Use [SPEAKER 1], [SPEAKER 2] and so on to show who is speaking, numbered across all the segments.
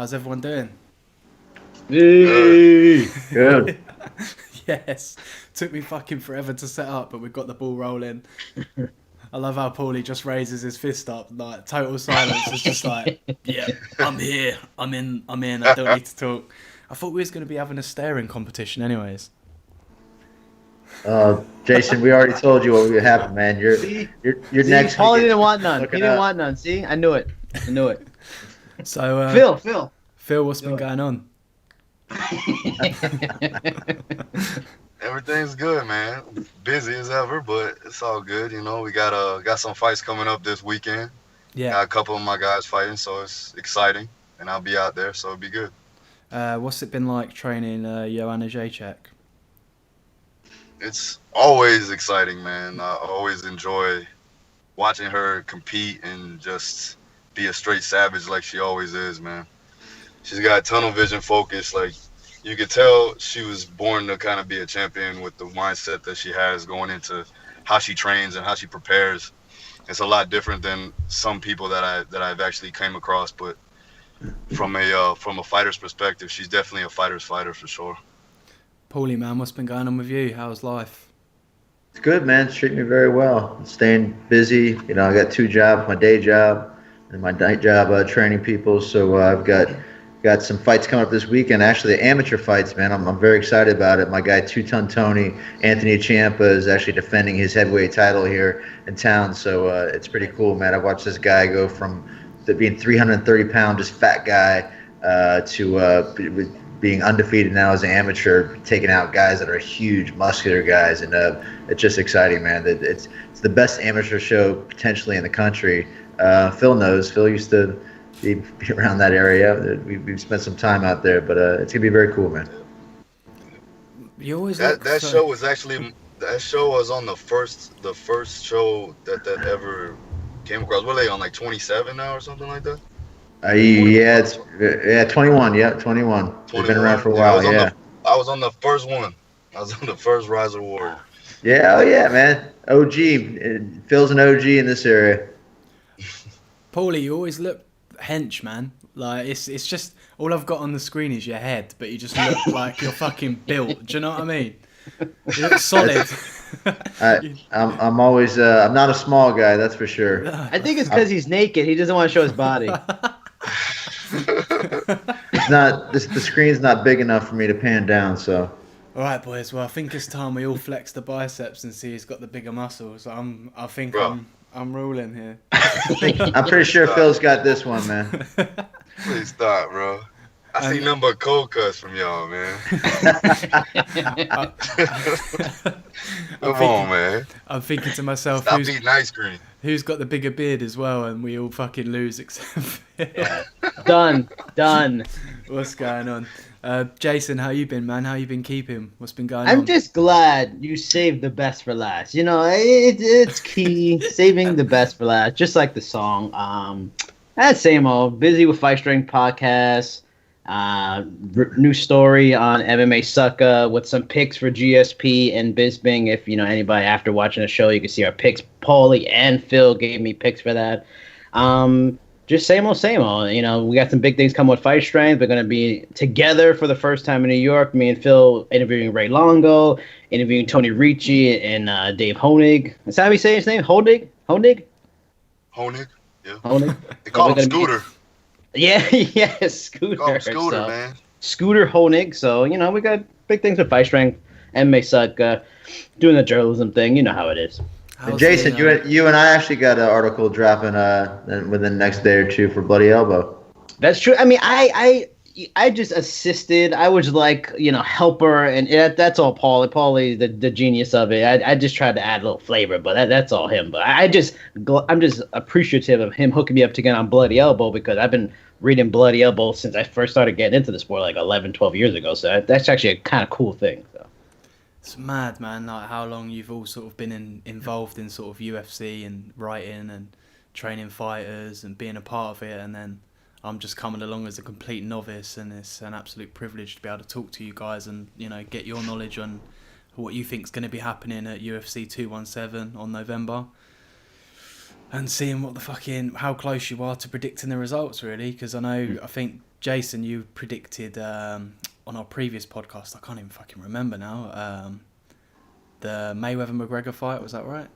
[SPEAKER 1] How's everyone doing?
[SPEAKER 2] Hey, good.
[SPEAKER 1] Yes. Took me fucking forever to set up, but we've got the ball rolling. I love how Paulie just raises his fist up, like total silence. It's just like, yeah, I'm here. I'm in. I don't need to talk. I thought we was going to be having a staring competition anyways.
[SPEAKER 2] Jason, we already told you what would happen, man.
[SPEAKER 3] See,
[SPEAKER 2] You're
[SPEAKER 3] see,
[SPEAKER 2] next
[SPEAKER 3] Paulie
[SPEAKER 2] week.
[SPEAKER 3] didn't want none. He
[SPEAKER 2] Looking
[SPEAKER 3] didn't
[SPEAKER 2] up.
[SPEAKER 3] want none. See, I knew it. I knew it.
[SPEAKER 1] So,
[SPEAKER 3] Phil.
[SPEAKER 1] what's been
[SPEAKER 3] Do it.
[SPEAKER 1] going on?
[SPEAKER 4] Everything's good, man. Busy as ever, but it's all good. You know, we got some fights coming up this weekend.
[SPEAKER 1] Yeah.
[SPEAKER 4] Got a couple of my guys fighting, so it's exciting, and I'll be out there, so it'll be good.
[SPEAKER 1] What's it been like training Joanna Jacek?
[SPEAKER 4] It's always exciting, man. I always enjoy watching her compete and just be a straight savage like she always is, man. She's got tunnel vision focus. Like, you could tell she was born to kind of be a champion with the mindset that she has going into how she trains and how she prepares. It's a lot different than some people that I've actually came across, but from a fighter's perspective, she's definitely a fighter's fighter for sure.
[SPEAKER 1] Paulie, man, what's been going on with you? How's life?
[SPEAKER 2] It's good, man. It's treating me very well. I'm staying busy. You know, I got two jobs: my day job and my night job, training people. So I've got some fights coming up this weekend. Actually, the amateur fights, man. I'm very excited about it. My guy, two-ton Tony, Anthony Ciampa, is actually defending his heavyweight title here in town. So it's pretty cool, man. I've watched this guy go from being 330-pound, just fat guy, to being undefeated now as an amateur, taking out guys that are huge, muscular guys, and it's just exciting, man. It's the best amateur show potentially in the country. Phil knows. Phil used to be around that area. We've spent some time out there, but it's gonna be very cool, man.
[SPEAKER 1] You always
[SPEAKER 4] That show was on the first show that ever came across. What are they on, like 27 now or something like that?
[SPEAKER 2] Yeah, 21. Yeah, 21. They've been around for a while. Yeah.
[SPEAKER 4] I was on the first one. I was on the first Rise of Warrior.
[SPEAKER 2] Yeah. Oh yeah, man. OG. Phil's an OG in this area.
[SPEAKER 1] Paulie, you always look hench, man. Like it's just all I've got on the screen is your head, but you just look like you're fucking built. Do you know what I mean? You look solid.
[SPEAKER 2] I'm always I'm not a small guy, that's for sure.
[SPEAKER 3] I think it's because he's naked. He doesn't want to show his body.
[SPEAKER 2] It's not the screen's not big enough for me to pan down, so.
[SPEAKER 1] All right, boys. Well, I think it's time we all flex the biceps and see who's got the bigger muscles. I think
[SPEAKER 4] Bro.
[SPEAKER 1] I'm ruling here.
[SPEAKER 2] I'm pretty sure Phil's got this one, man.
[SPEAKER 4] Please stop, bro. I see nothing but cold cuts from y'all, man. Come on, man.
[SPEAKER 1] I'm thinking to myself,
[SPEAKER 4] Stop eating ice cream.
[SPEAKER 1] who's got the bigger beard as well, and we all fucking lose except Phil.
[SPEAKER 3] Done.
[SPEAKER 1] What's going on? Jason, how you been, man? How you been keeping? What's been going on?
[SPEAKER 3] I'm just glad you saved the best for last. You know, it's key, saving the best for last, just like the song. That's same old. Busy with Fight Strength podcast. New story on MMA Sucka with some picks for GSP and Bisbing. If you know anybody after watching the show, you can see our picks. Paulie and Phil gave me picks for that. Just same old. You know, we got some big things coming with Fight Strength. We're going to be together for the first time in New York. Me and Phil interviewing Ray Longo, interviewing Tony Ricci and Dave Honig. Is that how we say his name? Honig?
[SPEAKER 4] Honig? Yeah.
[SPEAKER 3] Honig?
[SPEAKER 4] They call him Scooter.
[SPEAKER 3] Yeah, Scooter.
[SPEAKER 4] Call him Scooter,
[SPEAKER 3] So,
[SPEAKER 4] man.
[SPEAKER 3] Scooter Honig. So, you know, we got big things with Fight Strength, MMA Sucka, doing the journalism thing. You know how it is.
[SPEAKER 2] And Jason, you and I actually got an article dropping within the next day or two for Bloody Elbow.
[SPEAKER 3] That's true. I mean, I just assisted. I was like, you know, helper, and that's all Paulie. Paulie, the genius of it. I just tried to add a little flavor, but that's all him. But I'm just appreciative of him hooking me up to get on Bloody Elbow because I've been reading Bloody Elbow since I first started getting into the sport like 11, 12 years ago. So that's actually a kind of cool thing. So.
[SPEAKER 1] It's mad, man. Like how long you've all sort of been involved in sort of UFC and writing and training fighters and being a part of it, and then I'm just coming along as a complete novice, and it's an absolute privilege to be able to talk to you guys and, you know, get your knowledge on what you think's going to be happening at UFC 217 on November, and seeing what how close you are to predicting the results, really, because I think Jason, you predicted on our previous podcast, I can't even fucking remember now, the Mayweather-McGregor fight, was that right?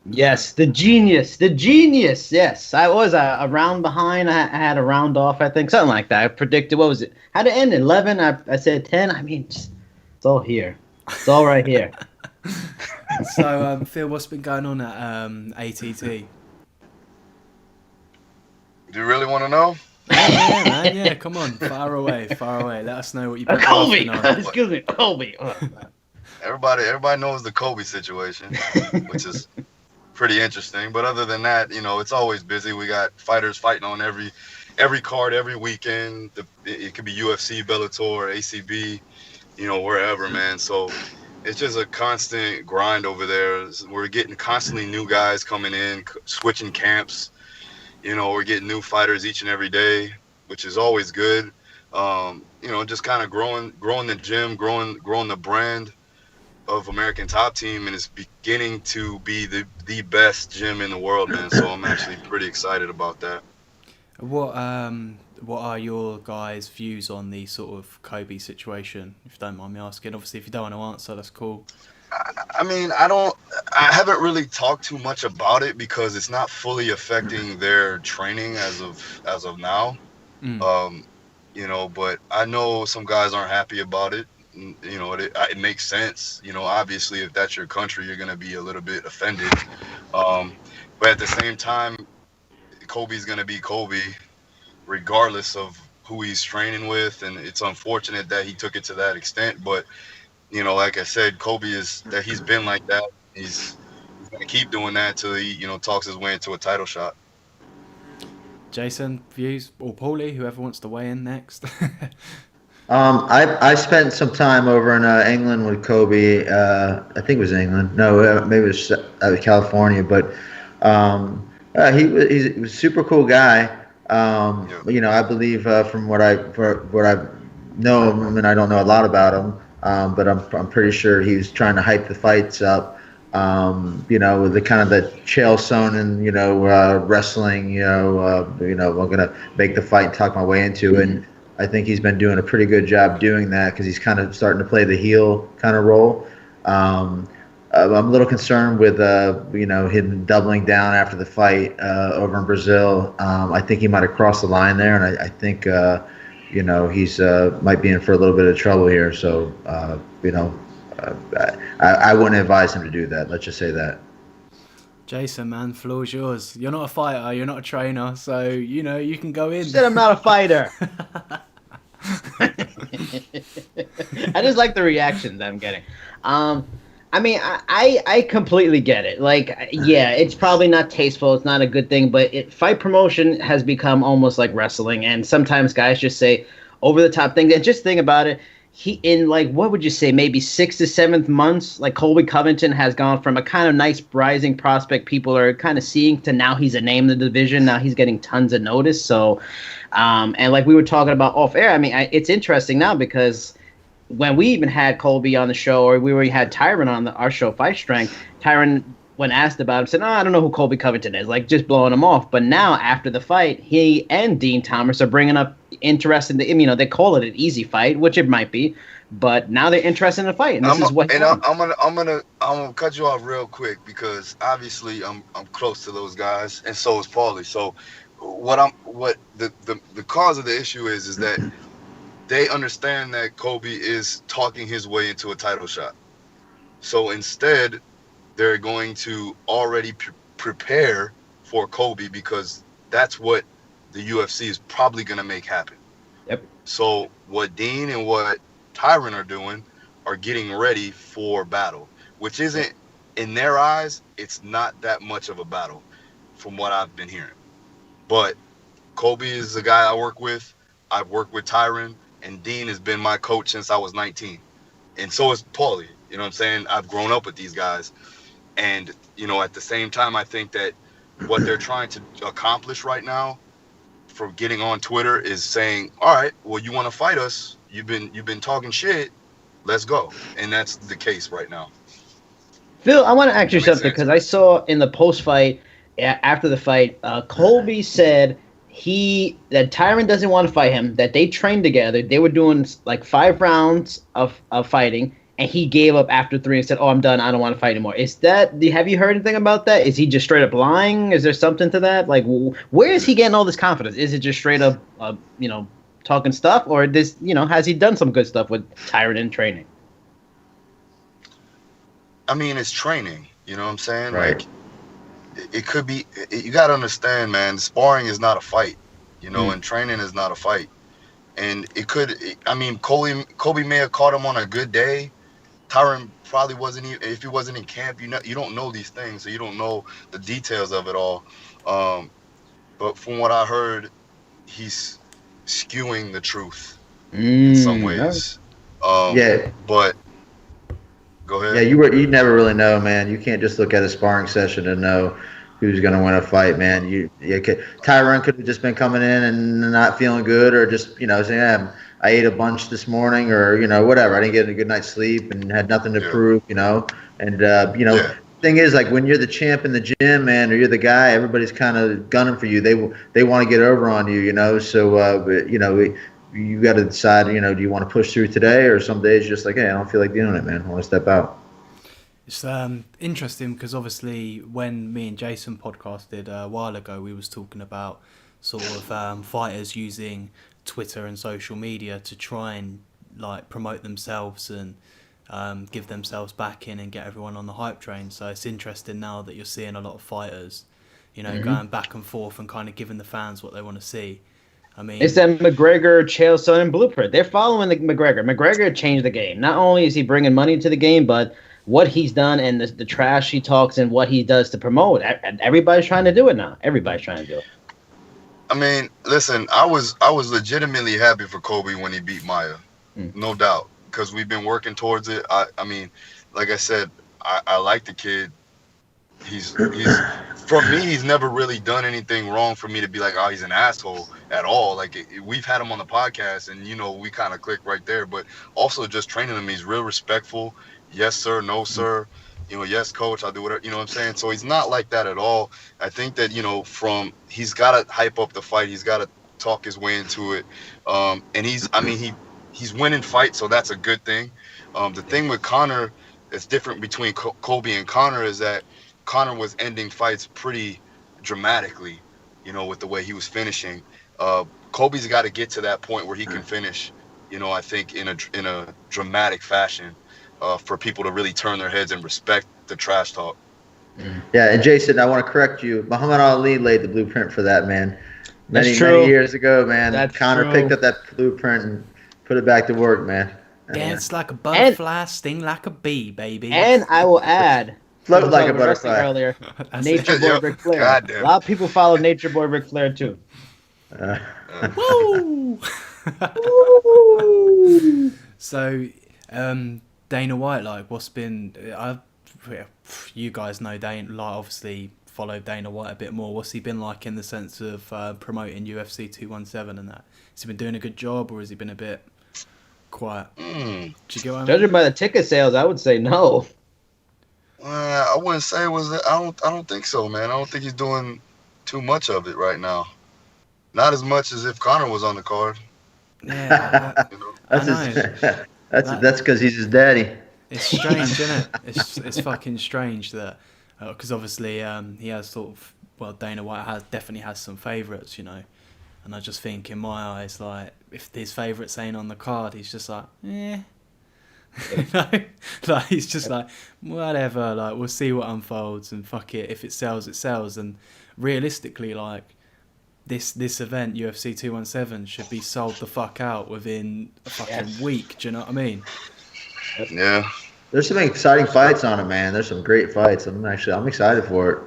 [SPEAKER 3] Yes, the genius. Yes, I was a round behind. I had a round off, I think, something like that. I predicted, what was it? How'd it end? 11? I said 10. I mean, it's all here. It's all right here.
[SPEAKER 1] So, Phil, what's been going on at ATT?
[SPEAKER 4] Do you really want to know?
[SPEAKER 1] Yeah, man. Yeah, come on. Far away. Let us know what you've been
[SPEAKER 3] Colby.
[SPEAKER 1] working on.
[SPEAKER 3] Excuse me, Colby.
[SPEAKER 4] Everybody knows the Kobe situation, which is pretty interesting. But other than that, it's always busy. We got fighters fighting on every card every weekend. It could be UFC, Bellator, ACB, wherever, man. So it's just a constant grind over there. We're getting constantly new guys coming in, switching camps. We're getting new fighters each and every day, which is always good. Just kind of growing the gym, growing the brand of American Top Team, and it's beginning to be the best gym in the world, man. So I'm actually pretty excited about that.
[SPEAKER 1] What are your guys' views on the sort of Kobe situation, if you don't mind me asking? Obviously, if you don't want to answer, that's cool.
[SPEAKER 4] I mean, I haven't really talked too much about it because it's not fully affecting their training as of now. But I know some guys aren't happy about it. It makes sense. Obviously, if that's your country, you're going to be a little bit offended. But at the same time, Kobe's going to be Kobe regardless of who he's training with. And it's unfortunate that he took it to that extent. But, like I said, he's been like that. He's going to keep doing that till he, talks his way into a title shot.
[SPEAKER 1] Jason, views? Or Paulie, whoever wants to weigh in next.
[SPEAKER 2] I spent some time over in England with Kobe. I think it was England. No, maybe it was California. But he was a super cool guy. I believe from what I know him, and I don't know a lot about him, but I'm pretty sure he was trying to hype the fights up. With the kind of the Chael Sonnen, wrestling. I'm gonna make the fight and talk my way into it. And I think he's been doing a pretty good job doing that because he's kind of starting to play the heel kind of role. I'm a little concerned with him doubling down after the fight over in Brazil. I think he might have crossed the line there, and I think he's might be in for a little bit of trouble here. So I wouldn't advise him to do that. Let's just say that.
[SPEAKER 1] Jason, man, floor's yours. You're not a fighter, you're not a trainer, so you can go in.
[SPEAKER 3] Said I'm not a fighter. I just like the reaction that I'm getting. I mean, I completely get it. Like, yeah, it's probably not tasteful. It's not a good thing, but fight promotion has become almost like wrestling. And sometimes guys just say over the top things. And just think about it. What would you say, maybe 6 to 7 months, like Colby Covington has gone from a kind of nice rising prospect people are kind of seeing to now he's a name in the division. Now he's getting tons of notice. So, and like we were talking about off air, I mean, it's interesting now because when we even had Colby on the show, or we had Tyron on our show, Fight Strength, Tyron, when asked about him, said, "No, I don't know who Colby Covington is," like just blowing him off. But now, after the fight, he and Dean Thomas are bringing up interest in they call it an easy fight, which it might be, but now they're interested in the fight, and I'm
[SPEAKER 4] gonna cut you off real quick because obviously I'm close to those guys, and so is Paulie. So what the cause of the issue is that they understand that Kobe is talking his way into a title shot. So instead, they're going to already prepare for Kobe because that's what the UFC is probably going to make happen.
[SPEAKER 3] Yep.
[SPEAKER 4] So what Dean and what Tyron are doing are getting ready for battle, which isn't, in their eyes, it's not that much of a battle from what I've been hearing. But Kobe is the guy I work with. I've worked with Tyron, and Dean has been my coach since I was 19. And so is Paulie. You know what I'm saying? I've grown up with these guys. And, at the same time, I think that what they're trying to accomplish right now for getting on Twitter is saying, all right, well, you want to fight us? You've been talking shit. Let's go. And that's the case right now.
[SPEAKER 3] Phil, I want to ask you something because I saw in the post-fight, after the fight, Colby said that Tyron doesn't want to fight him, that they trained together. They were doing like 5 rounds of fighting, and he gave up after 3 and said, "Oh, I'm done. I don't want to fight anymore." Have you heard anything about that? Is he just straight up lying? Is there something to that? Like, where is he getting all this confidence? Is it just straight up, talking stuff, or has he done some good stuff with Tyron in training?
[SPEAKER 4] I mean, it's training. You know what I'm saying?
[SPEAKER 2] Right.
[SPEAKER 4] Like, it could be. You got to understand, man. Sparring is not a fight. And training is not a fight. And it could. I mean, Kobe may have caught him on a good day. Tyron probably wasn't even, if he wasn't in camp. You don't know these things, so you don't know the details of it all. But from what I heard, he's skewing the truth in some ways.
[SPEAKER 2] Yeah.
[SPEAKER 4] But go ahead.
[SPEAKER 2] Yeah, you never really know, man. You can't just look at a sparring session and know who's going to win a fight, man. Tyron could have just been coming in and not feeling good, or just saying, I ate a bunch this morning, or whatever. I didn't get a good night's sleep and had nothing to prove, And thing is, like, when you're the champ in the gym, man, or you're the guy, everybody's kind of gunning for you. They want to get over on you, So you got to decide, do you want to push through today, or some days you're just like, hey, I don't feel like doing it, man. I want to step out.
[SPEAKER 1] It's interesting because obviously when me and Jason podcasted a while ago, we was talking about sort of fighters using Twitter and social media to try and like promote themselves and give themselves back in and get everyone on the hype train. So it's interesting now that you're seeing a lot of fighters, going back and forth and kind of giving the fans what they want to see. I mean, it's
[SPEAKER 3] that McGregor, Chael Sonnen blueprint. They're following the McGregor. McGregor changed the game. Not only is he bringing money to the game, but what he's done and the trash he talks and what he does to promote. Everybody's trying to do it now. Everybody's trying to do it.
[SPEAKER 4] I mean, listen, I was legitimately happy for Kobe when he beat Maya, no doubt, because we've been working towards it. I mean, like I said, I like the kid. He's for me, he's never really done anything wrong for me to be like, oh, he's an asshole at all. Like, we've had him on the podcast, and we kind of click right there. But also just training him, he's real respectful. Yes, sir. No, sir. Yes, coach, I'll do whatever. You know what I'm saying? So he's not like that at all. I think that, he's got to hype up the fight. He's got to talk his way into it. And he's winning fights, so that's a good thing. The thing with Conor that's different between Kobe and Conor is that Conor was ending fights pretty dramatically, with the way he was finishing. Kobe's got to get to that point where he can finish, I think in a dramatic fashion. For people to really turn their heads and respect the trash talk.
[SPEAKER 2] Yeah, and Jason, I want to correct you. Muhammad Ali laid the blueprint for that, man. Many years ago, man. Conor picked up that blueprint and put it back to work, man.
[SPEAKER 1] Dance like a butterfly, sting like a bee, baby.
[SPEAKER 3] And I will add,
[SPEAKER 2] float like a butterfly.
[SPEAKER 3] Earlier, Nature Boy Ric Flair. A lot of people follow Nature Boy Ric Flair too.
[SPEAKER 1] Woo! So, Dana White, like, what's been? You guys know Dana, like, obviously follow Dana White a bit more. What's he been like in the sense of promoting UFC 217 and that? Has he been doing a good job, or has he been a bit quiet? Do you get what I mean?
[SPEAKER 3] Judging by the ticket sales, I would say no.
[SPEAKER 4] I wouldn't say it was. I don't think so, man. I don't think he's doing too much of it right now. Not as much as if Conor was on the card.
[SPEAKER 1] Yeah,
[SPEAKER 2] that's because he's his daddy.
[SPEAKER 1] It's strange, isn't it? It's fucking strange that because obviously he has sort of Dana White definitely has some favourites, and I just think in my eyes, like, if his favourites ain't on the card, he's just like, like, he's just like, whatever, like, we'll see what unfolds and fuck it, if it sells, it sells. And realistically, like, this event, UFC 217, should be sold the fuck out within a fucking week. Do you know what I mean?
[SPEAKER 4] Yeah.
[SPEAKER 2] There's some exciting fights on it, man. There's some great fights. I'm excited for it.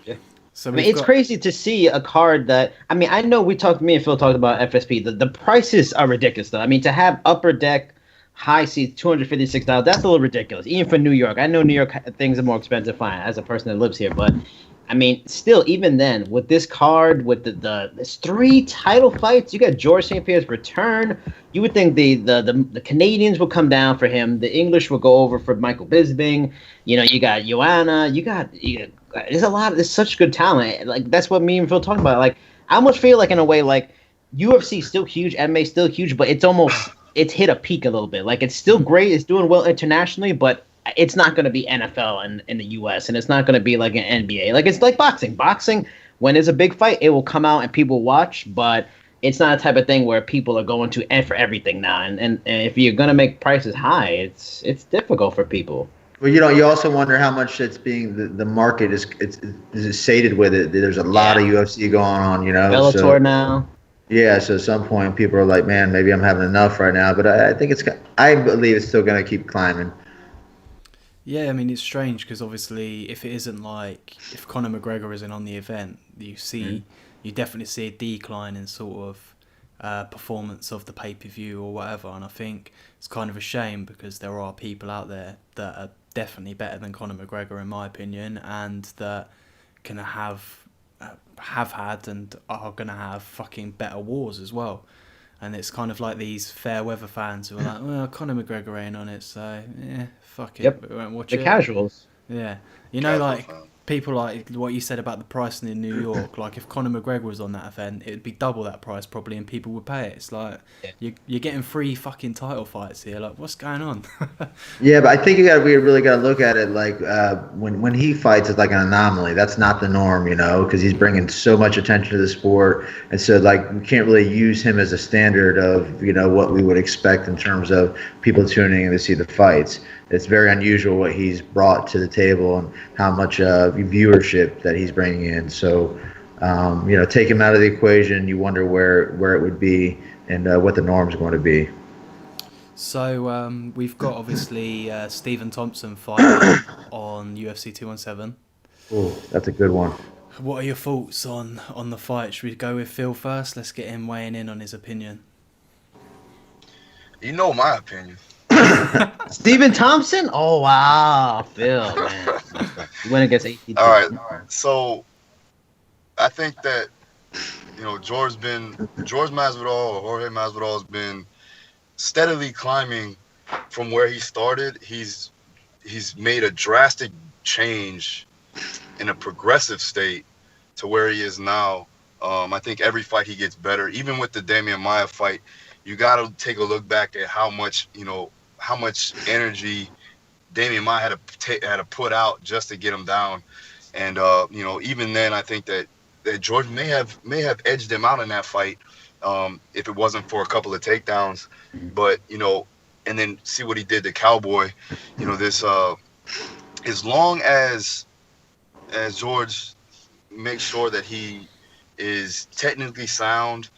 [SPEAKER 3] Yeah. So it's crazy to see a card that, I know me and Phil talked about FSP. The prices are ridiculous, though. To have upper deck, high seats, $256, that's a little ridiculous, even for New York. I know New York things are more expensive, fine, as a person that lives here, but still, even then, with this card, with there's 3 title fights, you got George St. Pierre's return. You would think the Canadians will come down for him. The English will go over for Michael Bisping. You got Joanna. There's such good talent. Like, that's what me and Phil talking about. Like, I almost feel like in a way like UFC is still huge, MMA is still huge, but it's hit a peak a little bit. Like it's still great, it's doing well internationally, but it's not going to be NFL in the US, and it's not going to be like an NBA. Like it's like boxing. Boxing, when there's a big fight, it will come out and people watch, but it's not a type of thing where people are going to end for everything now. And if you're going to make prices high, it's difficult for people.
[SPEAKER 2] Well, you also wonder how much it's being the market is sated with it. There's a lot of UFC going on,
[SPEAKER 3] Bellator now.
[SPEAKER 2] Yeah, so at some point people are like, man, maybe I'm having enough right now. But I think I believe it's still going to keep climbing.
[SPEAKER 1] Yeah, I mean, it's strange because obviously if it isn't like, if Conor McGregor isn't on the event, you definitely see a decline in sort of performance of the pay-per-view or whatever. And I think it's kind of a shame because there are people out there that are definitely better than Conor McGregor, in my opinion, and that can have had and are going to have fucking better wars as well. And it's kind of like these fair weather fans who are like, well, Conor McGregor ain't on it, so yeah, fuck it.
[SPEAKER 3] Yep.
[SPEAKER 1] We won't watch
[SPEAKER 3] The
[SPEAKER 1] it.
[SPEAKER 3] casuals.
[SPEAKER 1] Yeah. Like
[SPEAKER 4] Casual fan.
[SPEAKER 1] people like what you said about the pricing in New York. Like if Conor McGregor was on that event, it'd be double that price probably, and people would pay it. It's like you're getting free fucking title fights here. Like what's going on?
[SPEAKER 2] Yeah, but I think we really got to look at it like when he fights, it's like an anomaly. That's not the norm, because he's bringing so much attention to the sport, and so like we can't really use him as a standard of what we would expect in terms of people tuning in to see the fights. It's very unusual what he's brought to the table and how much viewership that he's bringing in. So, take him out of the equation, you wonder where it would be and what the norm's going to be.
[SPEAKER 1] So we've got obviously Stephen Thompson fighting on UFC 217.
[SPEAKER 2] Oh, that's a good one.
[SPEAKER 1] What are your thoughts on the fight? Should we go with Phil first? Let's get him weighing in on his opinion.
[SPEAKER 4] You know my opinion.
[SPEAKER 3] Stephen Thompson? Oh wow, Phil, man. He went against 18.
[SPEAKER 4] All right. So I think that George Masvidal or Jorge Masvidal has been steadily climbing from where he started. He's made a drastic change in a progressive state to where he is now. I think every fight he gets better. Even with the Damian Maia fight, you got to take a look back at how much energy Damian Maia had to put out just to get him down. And even then, I think that George may have edged him out in that fight if it wasn't for a couple of takedowns. But and then see what he did to Cowboy. This as long as George makes sure that he is technically sound,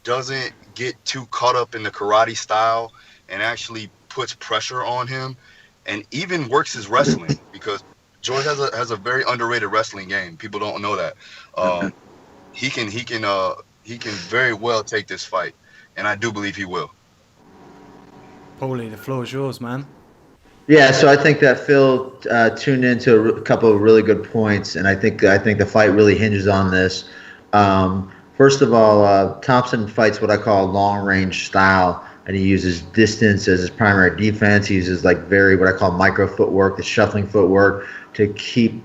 [SPEAKER 4] doesn't get too caught up in the karate style, and actually puts pressure on him, and even works his wrestling, because George has a very underrated wrestling game. People don't know that. He can very well take this fight, and I do believe he will.
[SPEAKER 1] Paulie, the floor is yours, man.
[SPEAKER 2] Yeah, so I think that Phil tuned into a couple of really good points, and I think the fight really hinges on this. First of all, Thompson fights what I call long-range style, and he uses distance as his primary defense. He uses like what I call micro footwork, the shuffling footwork, to keep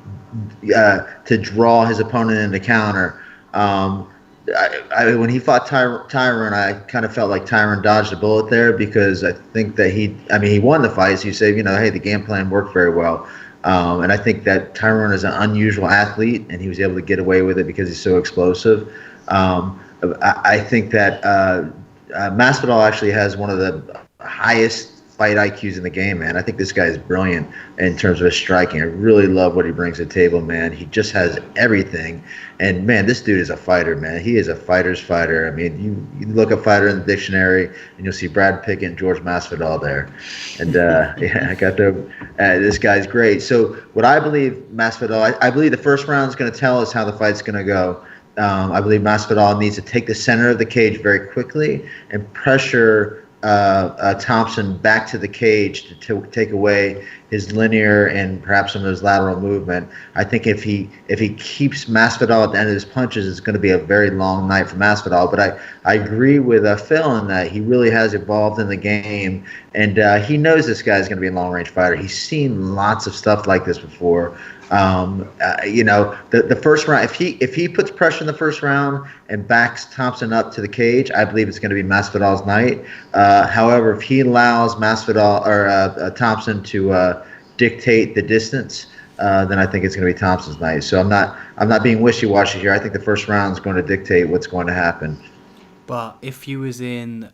[SPEAKER 2] to draw his opponent into counter. When he fought Tyron, I kind of felt like Tyron dodged a bullet there, because I think that he won the fight. So you say, hey, the game plan worked very well. And I think that Tyron is an unusual athlete, and he was able to get away with it because he's so explosive. I think that Masvidal actually has one of the highest fight IQs in the game, man. I think this guy is brilliant in terms of his striking. I really love what he brings to the table, man. He just has everything. And, man, this dude is a fighter, man. He is a fighter's fighter. I mean, you look up fighter in the dictionary, and you'll see Brad Pickett and George Masvidal there. And, yeah, I got this guy's great. So what I believe Masvidal, I believe the first round is going to tell us how the fight's going to go. I believe Masvidal needs to take the center of the cage very quickly and pressure Thompson back to the cage to take away his linear and perhaps some of his lateral movement. I think if he keeps Masvidal at the end of his punches, it's going to be a very long night for Masvidal. But I agree with Phil in that he really has evolved in the game, and he knows this guy is going to be a long-range fighter. He's seen lots of stuff like this before. The first round, if he puts pressure in the first round and backs Thompson up to the cage, I believe it's going to be Masvidal's night. However, if he allows Masvidal or Thompson to dictate the distance, then I think it's going to be Thompson's night. So I'm not being wishy-washy here. I think the first round is going to dictate what's going to happen.
[SPEAKER 1] But if you was in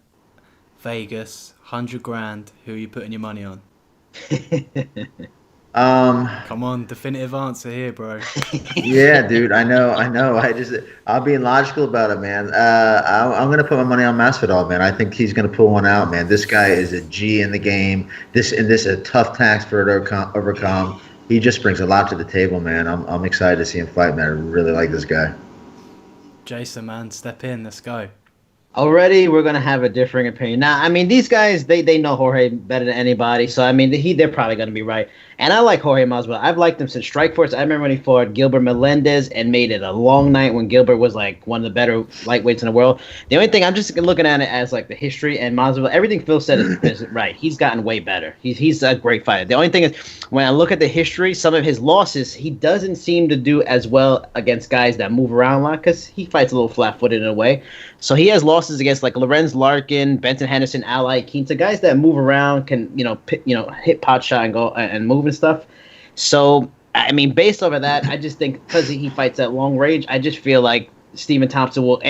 [SPEAKER 1] Vegas, 100 grand, who are you putting your money on? Come on, definitive answer here, bro.
[SPEAKER 2] Yeah, dude, I know. I'll be logical about it, man. I'm gonna put my money on Masvidal, man. I think he's gonna pull one out, man. This guy is a G in the game. This is a tough task for her to overcome. He just brings a lot to the table, man. I'm excited to see him fight, man. I really like this guy.
[SPEAKER 1] Jason, man, step in. Let's go.
[SPEAKER 3] Already, we're gonna have a differing opinion. Now, I mean, these guys they know Jorge better than anybody, so I mean, they're probably gonna be right. And I like Jorge Masvidal. I've liked him since Strikeforce. I remember when he fought Gilbert Melendez and made it a long night when Gilbert was like one of the better lightweights in the world. The only thing I'm just looking at it as like the history and Masvidal. Everything Phil said is right. He's gotten way better. He's a great fighter. The only thing is when I look at the history, some of his losses, he doesn't seem to do as well against guys that move around a lot because he fights a little flat-footed in a way. So he has losses against like Lorenz Larkin, Benson Henderson, Ally Quinta, guys that move around, can hit pot shot and go and move and stuff. So I mean, based over that, I just think because he fights at long range, I just feel like Stephen Thompson will.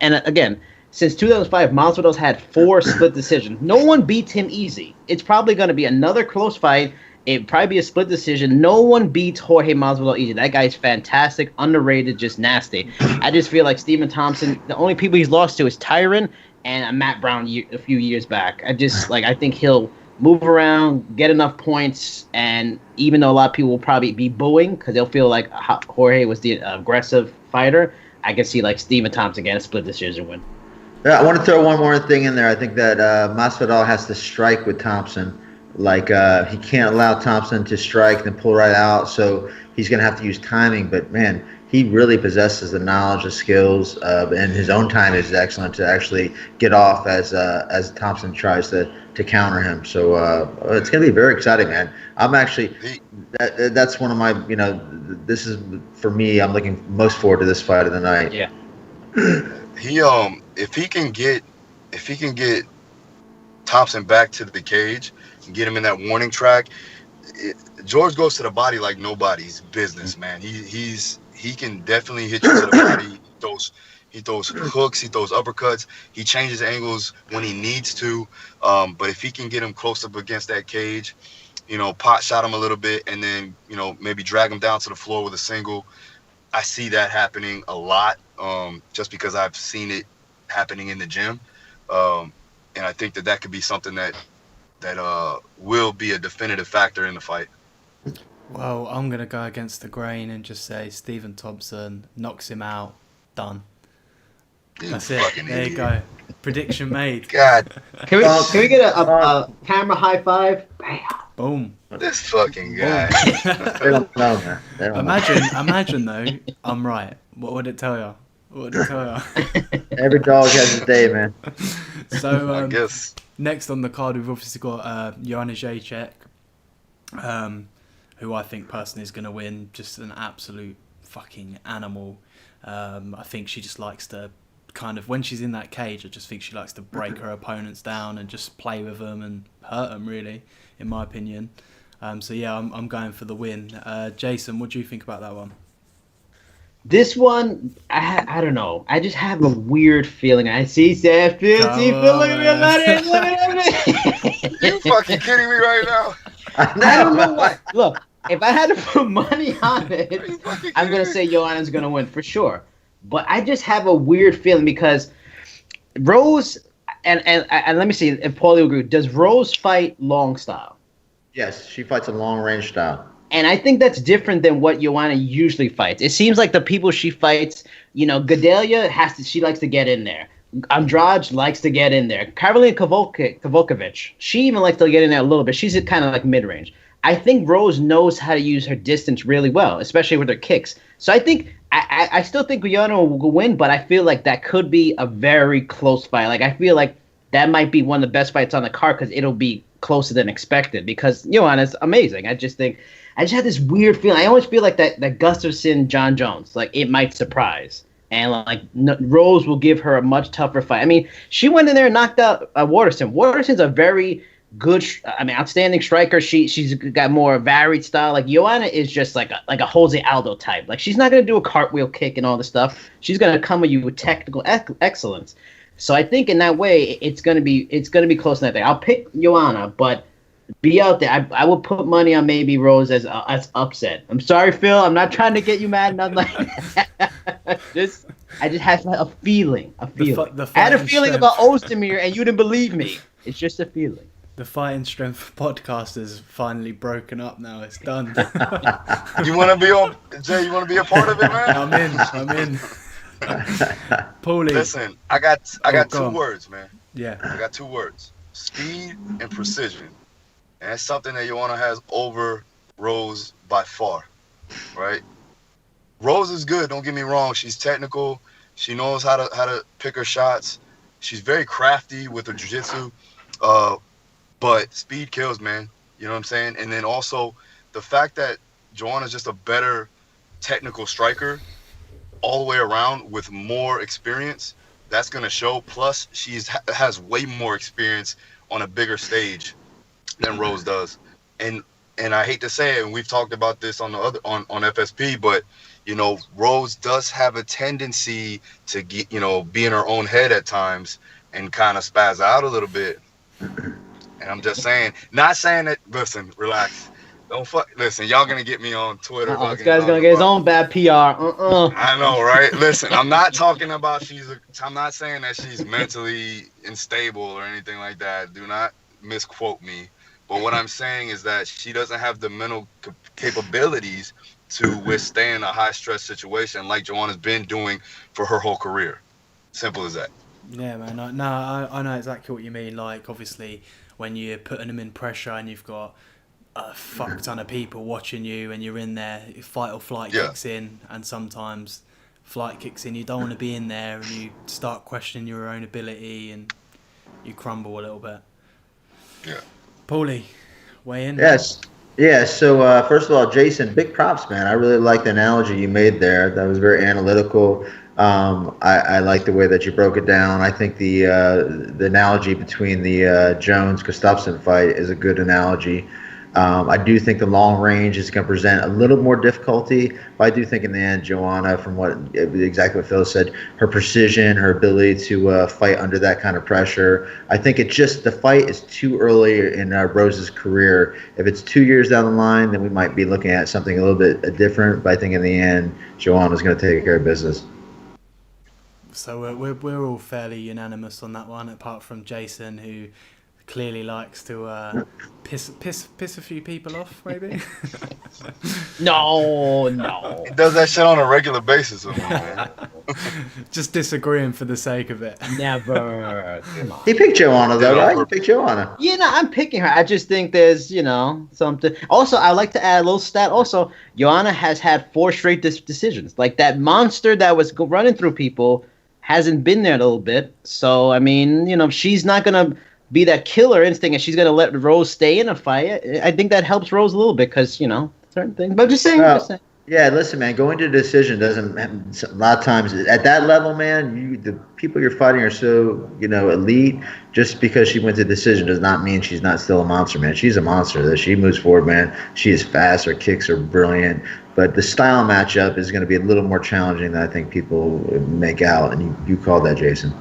[SPEAKER 3] And again, since 2005, Masvidal's had 4 split decisions. No one beats him easy. It's probably going to be another close fight. It'd probably be a split decision. No one beats Jorge Masvidal easy. That guy's fantastic, underrated, just nasty. I just feel like Stephen Thompson, the only people he's lost to is Tyron and Matt Brown a few years back. I think he'll move around, get enough points, and even though a lot of people will probably be booing because they'll feel like Jorge was the aggressive fighter, I can see like Stephen Thompson getting a split decision win.
[SPEAKER 2] Yeah, I want to throw one more thing in there. I think that Masvidal has to strike with Thompson. Like he can't allow Thompson to strike and pull right out, so he's going to have to use timing. But man, he really possesses the knowledge, the skills, and his own time is excellent to actually get off as Thompson tries to counter him. So it's going to be very exciting, man. I'm actually that's one of my this is for me. I'm looking most forward to this fight of the night.
[SPEAKER 3] Yeah.
[SPEAKER 4] He if he can get Thompson back to the cage and get him in that warning track, George goes to the body like nobody's business, man. He can definitely hit you to the body. He throws hooks, he throws uppercuts, he changes angles when he needs to. But if he can get him close up against that cage, pot shot him a little bit and then, maybe drag him down to the floor with a single. I see that happening a lot, just because I've seen it happening in the gym. And I think that could be something that will be a definitive factor in the fight.
[SPEAKER 1] Well, I'm going to go against the grain and just say Stephen Thompson knocks him out. Done. That's it. There you go. Prediction made.
[SPEAKER 4] God.
[SPEAKER 3] Can we get a camera high five? Bam.
[SPEAKER 1] Boom.
[SPEAKER 4] This fucking guy.
[SPEAKER 2] They don't know, man. They don't know.
[SPEAKER 1] Imagine though, I'm right. What would it tell you?
[SPEAKER 2] Every dog has a day, man.
[SPEAKER 1] So
[SPEAKER 4] I guess.
[SPEAKER 1] Next on the card, we've obviously got Joanna Jacek, who I think personally is going to win. Just an absolute fucking animal. I think she just likes to kind of, when she's in that cage, I just think she likes to break her opponents down and just play with them and hurt them, really, in my opinion. So yeah, I'm going for the win. Jason, what do you think about that one?
[SPEAKER 3] This one, I don't know. I just have a weird feeling. I see Seth. Look at me.
[SPEAKER 4] You fucking kidding me right now?
[SPEAKER 3] I don't know what. Look, if I had to put money on it, I'm going to say Joanna's going to win for sure. But I just have a weird feeling because Rose, and let me see if Paulie will agree. Does Rose fight long style?
[SPEAKER 2] Yes, she fights a long range style.
[SPEAKER 3] And I think that's different than what Joanna usually fights. It seems like the people she fights, Gadelia she likes to get in there. Andrade likes to get in there. Karolina Kowalkiewicz, she even likes to get in there a little bit. She's kind of like mid-range. I think Rose knows how to use her distance really well, especially with her kicks. So I think I still think Joanna will win, but I feel like that could be a very close fight. Like I feel like that might be one of the best fights on the card because it'll be closer than expected because Joanna's amazing. I just had this weird feeling. I always feel like that Gustafson John Jones, like it might surprise. And like Rose will give her a much tougher fight. I mean, she went in there and knocked out Waterson. Waterson's a very good, outstanding striker. She's got more varied style. Like Joanna is just like a Jose Aldo type. Like she's not gonna do a cartwheel kick and all this stuff. She's gonna come at you with technical excellence. So I think in that way it's gonna be close in that thing. I'll pick Joanna, but be out there. I will put money on maybe Rose as upset. I'm sorry, Phil. I'm not trying to get you mad. Nothing like that. I just had a feeling. I had a feeling about Ozdemir, and you didn't believe me. It's just a feeling.
[SPEAKER 1] The Fighting Strength podcast is finally broken up now. It's done.
[SPEAKER 4] You want to be on, Jay? You want to be a part of it, man?
[SPEAKER 1] I'm in. Paulie.
[SPEAKER 4] Listen, I got two words, man.
[SPEAKER 1] Yeah.
[SPEAKER 4] I got 2 words: speed and precision. And that's something that Joanna has over Rose by far, right? Rose is good. Don't get me wrong. She's technical. She knows how to pick her shots. She's very crafty with her jiu-jitsu. But speed kills, man. You know what I'm saying? And then also the fact that Joanna's just a better technical striker all the way around with more experience, that's going to show. Plus, she has way more experience on a bigger stage than Rose does. And I hate to say it, and we've talked about this on FSP, but Rose does have a tendency to get, be in her own head at times and kind of spaz out a little bit. And I'm just saying, not saying that. Listen, relax. Listen, y'all gonna get me on Twitter.
[SPEAKER 3] This guy's gonna get his own bad PR.
[SPEAKER 4] I know, right? Listen, I'm not talking about I'm not saying that she's mentally unstable or anything like that. Do not misquote me. But what I'm saying is that she doesn't have the mental capabilities to withstand a high stress situation like Joanna's been doing for her whole career. Simple as that.
[SPEAKER 1] Yeah, man. I know exactly what you mean. Like, obviously, when you're putting them in pressure and you've got a fuck ton of people watching you and you're in there, fight or flight kicks in, and sometimes flight kicks in, you don't want to be in there and you start questioning your own ability and you crumble a little bit.
[SPEAKER 4] Yeah.
[SPEAKER 1] Paulie, weigh in?
[SPEAKER 2] Yes. Yeah, so first of all, Jason, big props, man. I really like the analogy you made there. That was very analytical. I like the way that you broke it down. I think the analogy between the Jones-Gustafsson fight is a good analogy. I do think the long range is going to present a little more difficulty, but I do think in the end, Joanna, from exactly what Phil said, her precision, her ability to fight under that kind of pressure, I think the fight is too early in Rose's career. If it's 2 years down the line, then we might be looking at something a little bit different, but I think in the end, Joanna's going to take care of business.
[SPEAKER 1] So we're all fairly unanimous on that one, apart from Jason, who clearly likes to piss a few people off, maybe.
[SPEAKER 3] No.
[SPEAKER 4] He does that shit on a regular basis with me, man.
[SPEAKER 1] Just disagreeing for the sake of it.
[SPEAKER 3] Never. Come on.
[SPEAKER 2] He picked Joanna, though, right? You picked Joanna.
[SPEAKER 3] Yeah, no, I'm picking her. I just think there's, something. Also, I like to add a little stat. Also, Joanna has had 4 straight decisions. Like that monster that was running through people hasn't been there a little bit. So, I mean, she's not going to be that killer instinct and she's going to let Rose stay in a fight. I think that helps Rose a little bit because, certain things. But I'm just saying.
[SPEAKER 2] Yeah, listen, man, going to a decision doesn't a lot of times at that level, man, the people you're fighting are so, elite. Just because she went to decision does not mean she's not still a monster, man. She's a monster. She moves forward, man. She is fast. Her kicks are brilliant. But the style matchup is going to be a little more challenging than I think people make out. And you called that, Jason.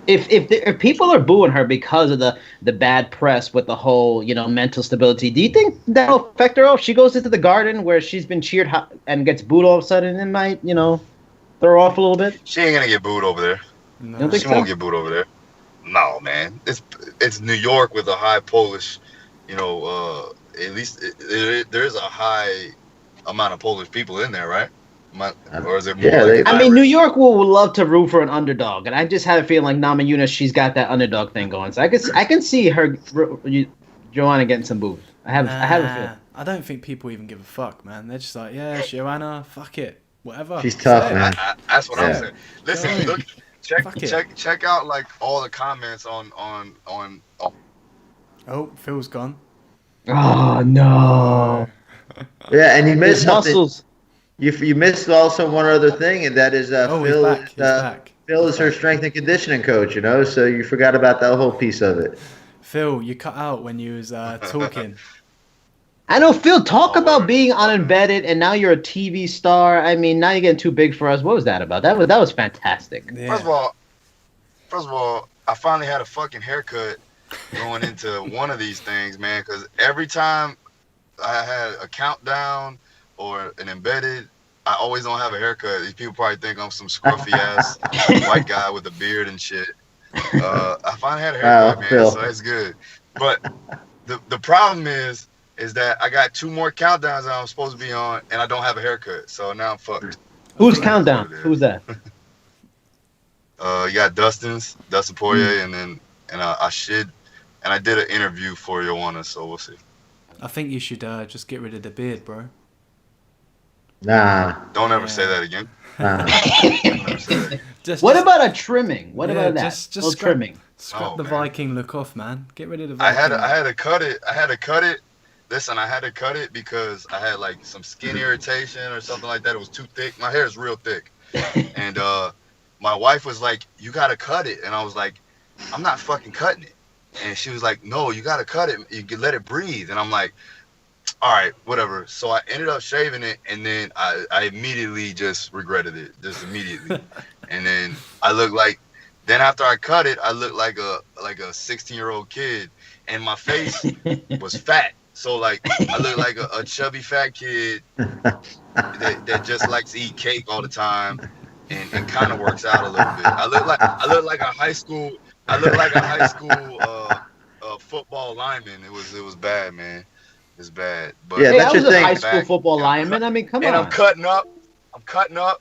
[SPEAKER 3] If people are booing her because of the bad press with the whole, mental stability, do you think that'll affect her? If she goes into the Garden where she's been cheered and gets booed all of a sudden, it might, throw her off a little bit?
[SPEAKER 4] She ain't going to get booed over there.
[SPEAKER 1] No.
[SPEAKER 4] She won't get booed over there. No, man. It's New York with a high Polish, at least there is a high amount of Polish people in there, right? Or is it more
[SPEAKER 3] New York will love to root for an underdog, and I just have a feeling like Nama Yunus, she's got that underdog thing going. So I can see her, Joanna, getting some boos. I have a feeling.
[SPEAKER 1] I don't think people even give a fuck, man. They're just like, yeah, Joanna, fuck it, whatever.
[SPEAKER 2] She's tough, man.
[SPEAKER 4] That's what I'm saying. Listen, look, check out like all the comments on.
[SPEAKER 1] Oh Oh, Phil's gone.
[SPEAKER 3] Oh no!
[SPEAKER 2] Yeah, and you
[SPEAKER 3] His
[SPEAKER 2] missed something.
[SPEAKER 3] muscles.
[SPEAKER 2] You missed also one other thing, and that is
[SPEAKER 1] Oh, he's
[SPEAKER 2] Phil.
[SPEAKER 1] back. He's back.
[SPEAKER 2] Phil
[SPEAKER 1] He's
[SPEAKER 2] is her
[SPEAKER 1] back.
[SPEAKER 2] strength and conditioning coach. So you forgot about that whole piece of it.
[SPEAKER 1] Phil, you cut out when you was talking.
[SPEAKER 3] I know, Phil. Talk
[SPEAKER 4] Oh,
[SPEAKER 3] about
[SPEAKER 4] word.
[SPEAKER 3] being
[SPEAKER 4] Okay.
[SPEAKER 3] unembedded, and now you're a TV star. I mean, now you're getting too big for us. What was that about? That was fantastic.
[SPEAKER 1] Yeah.
[SPEAKER 4] First of all, I finally had a fucking haircut going into one of these things, man. Because every time I had a countdown or an embedded, I always don't have a haircut. These people probably think I'm some scruffy ass white guy with a beard and shit. I finally had a haircut,
[SPEAKER 2] Wow,
[SPEAKER 4] man,
[SPEAKER 2] Phil.
[SPEAKER 4] so that's good. But the problem is that I got 2 more countdowns that I'm supposed to be on, and I don't have a haircut. So now I'm fucked.
[SPEAKER 3] Who's
[SPEAKER 4] That's
[SPEAKER 3] countdown?
[SPEAKER 4] what it is.
[SPEAKER 3] Who's that?
[SPEAKER 4] You got Dustin Poirier, and I did an interview for Joanna, so we'll see.
[SPEAKER 1] I think you should just get rid of the beard, bro.
[SPEAKER 2] Nah.
[SPEAKER 4] Don't ever
[SPEAKER 1] Yeah.
[SPEAKER 4] say that again.
[SPEAKER 2] nah.
[SPEAKER 4] Don't ever say that again.
[SPEAKER 3] What about a trimming? What
[SPEAKER 1] Yeah,
[SPEAKER 3] about that?
[SPEAKER 1] just
[SPEAKER 3] Little
[SPEAKER 1] scrap-
[SPEAKER 3] trimming.
[SPEAKER 1] Scrap
[SPEAKER 4] Oh,
[SPEAKER 1] the
[SPEAKER 4] man.
[SPEAKER 1] Viking look off, man. Get rid of the
[SPEAKER 4] I
[SPEAKER 1] Viking.
[SPEAKER 4] had to cut it. Listen, I had to cut it because I had like some skin irritation or something like that. It was too thick. My hair is real thick, and my wife was like, "You gotta cut it," and I was like, "I'm not fucking cutting it." And she was like, "No, you gotta cut it. You can let it breathe." And I'm like, "All right, whatever." So I ended up shaving it, and then I immediately just regretted it, just immediately. And then I looked like. Then after I cut it, I looked like a 16-year-old kid, and my face was fat. So like I look like a chubby fat kid that just likes to eat cake all the time, and kind of works out a little bit. I look like a high school football lineman. It was bad, man. It's bad. But
[SPEAKER 2] Yeah,
[SPEAKER 3] Hey,
[SPEAKER 2] that's
[SPEAKER 3] I
[SPEAKER 2] your
[SPEAKER 3] was a
[SPEAKER 2] thing.
[SPEAKER 3] high school football lineman. I mean, come
[SPEAKER 4] and
[SPEAKER 3] on.
[SPEAKER 4] I'm cutting up,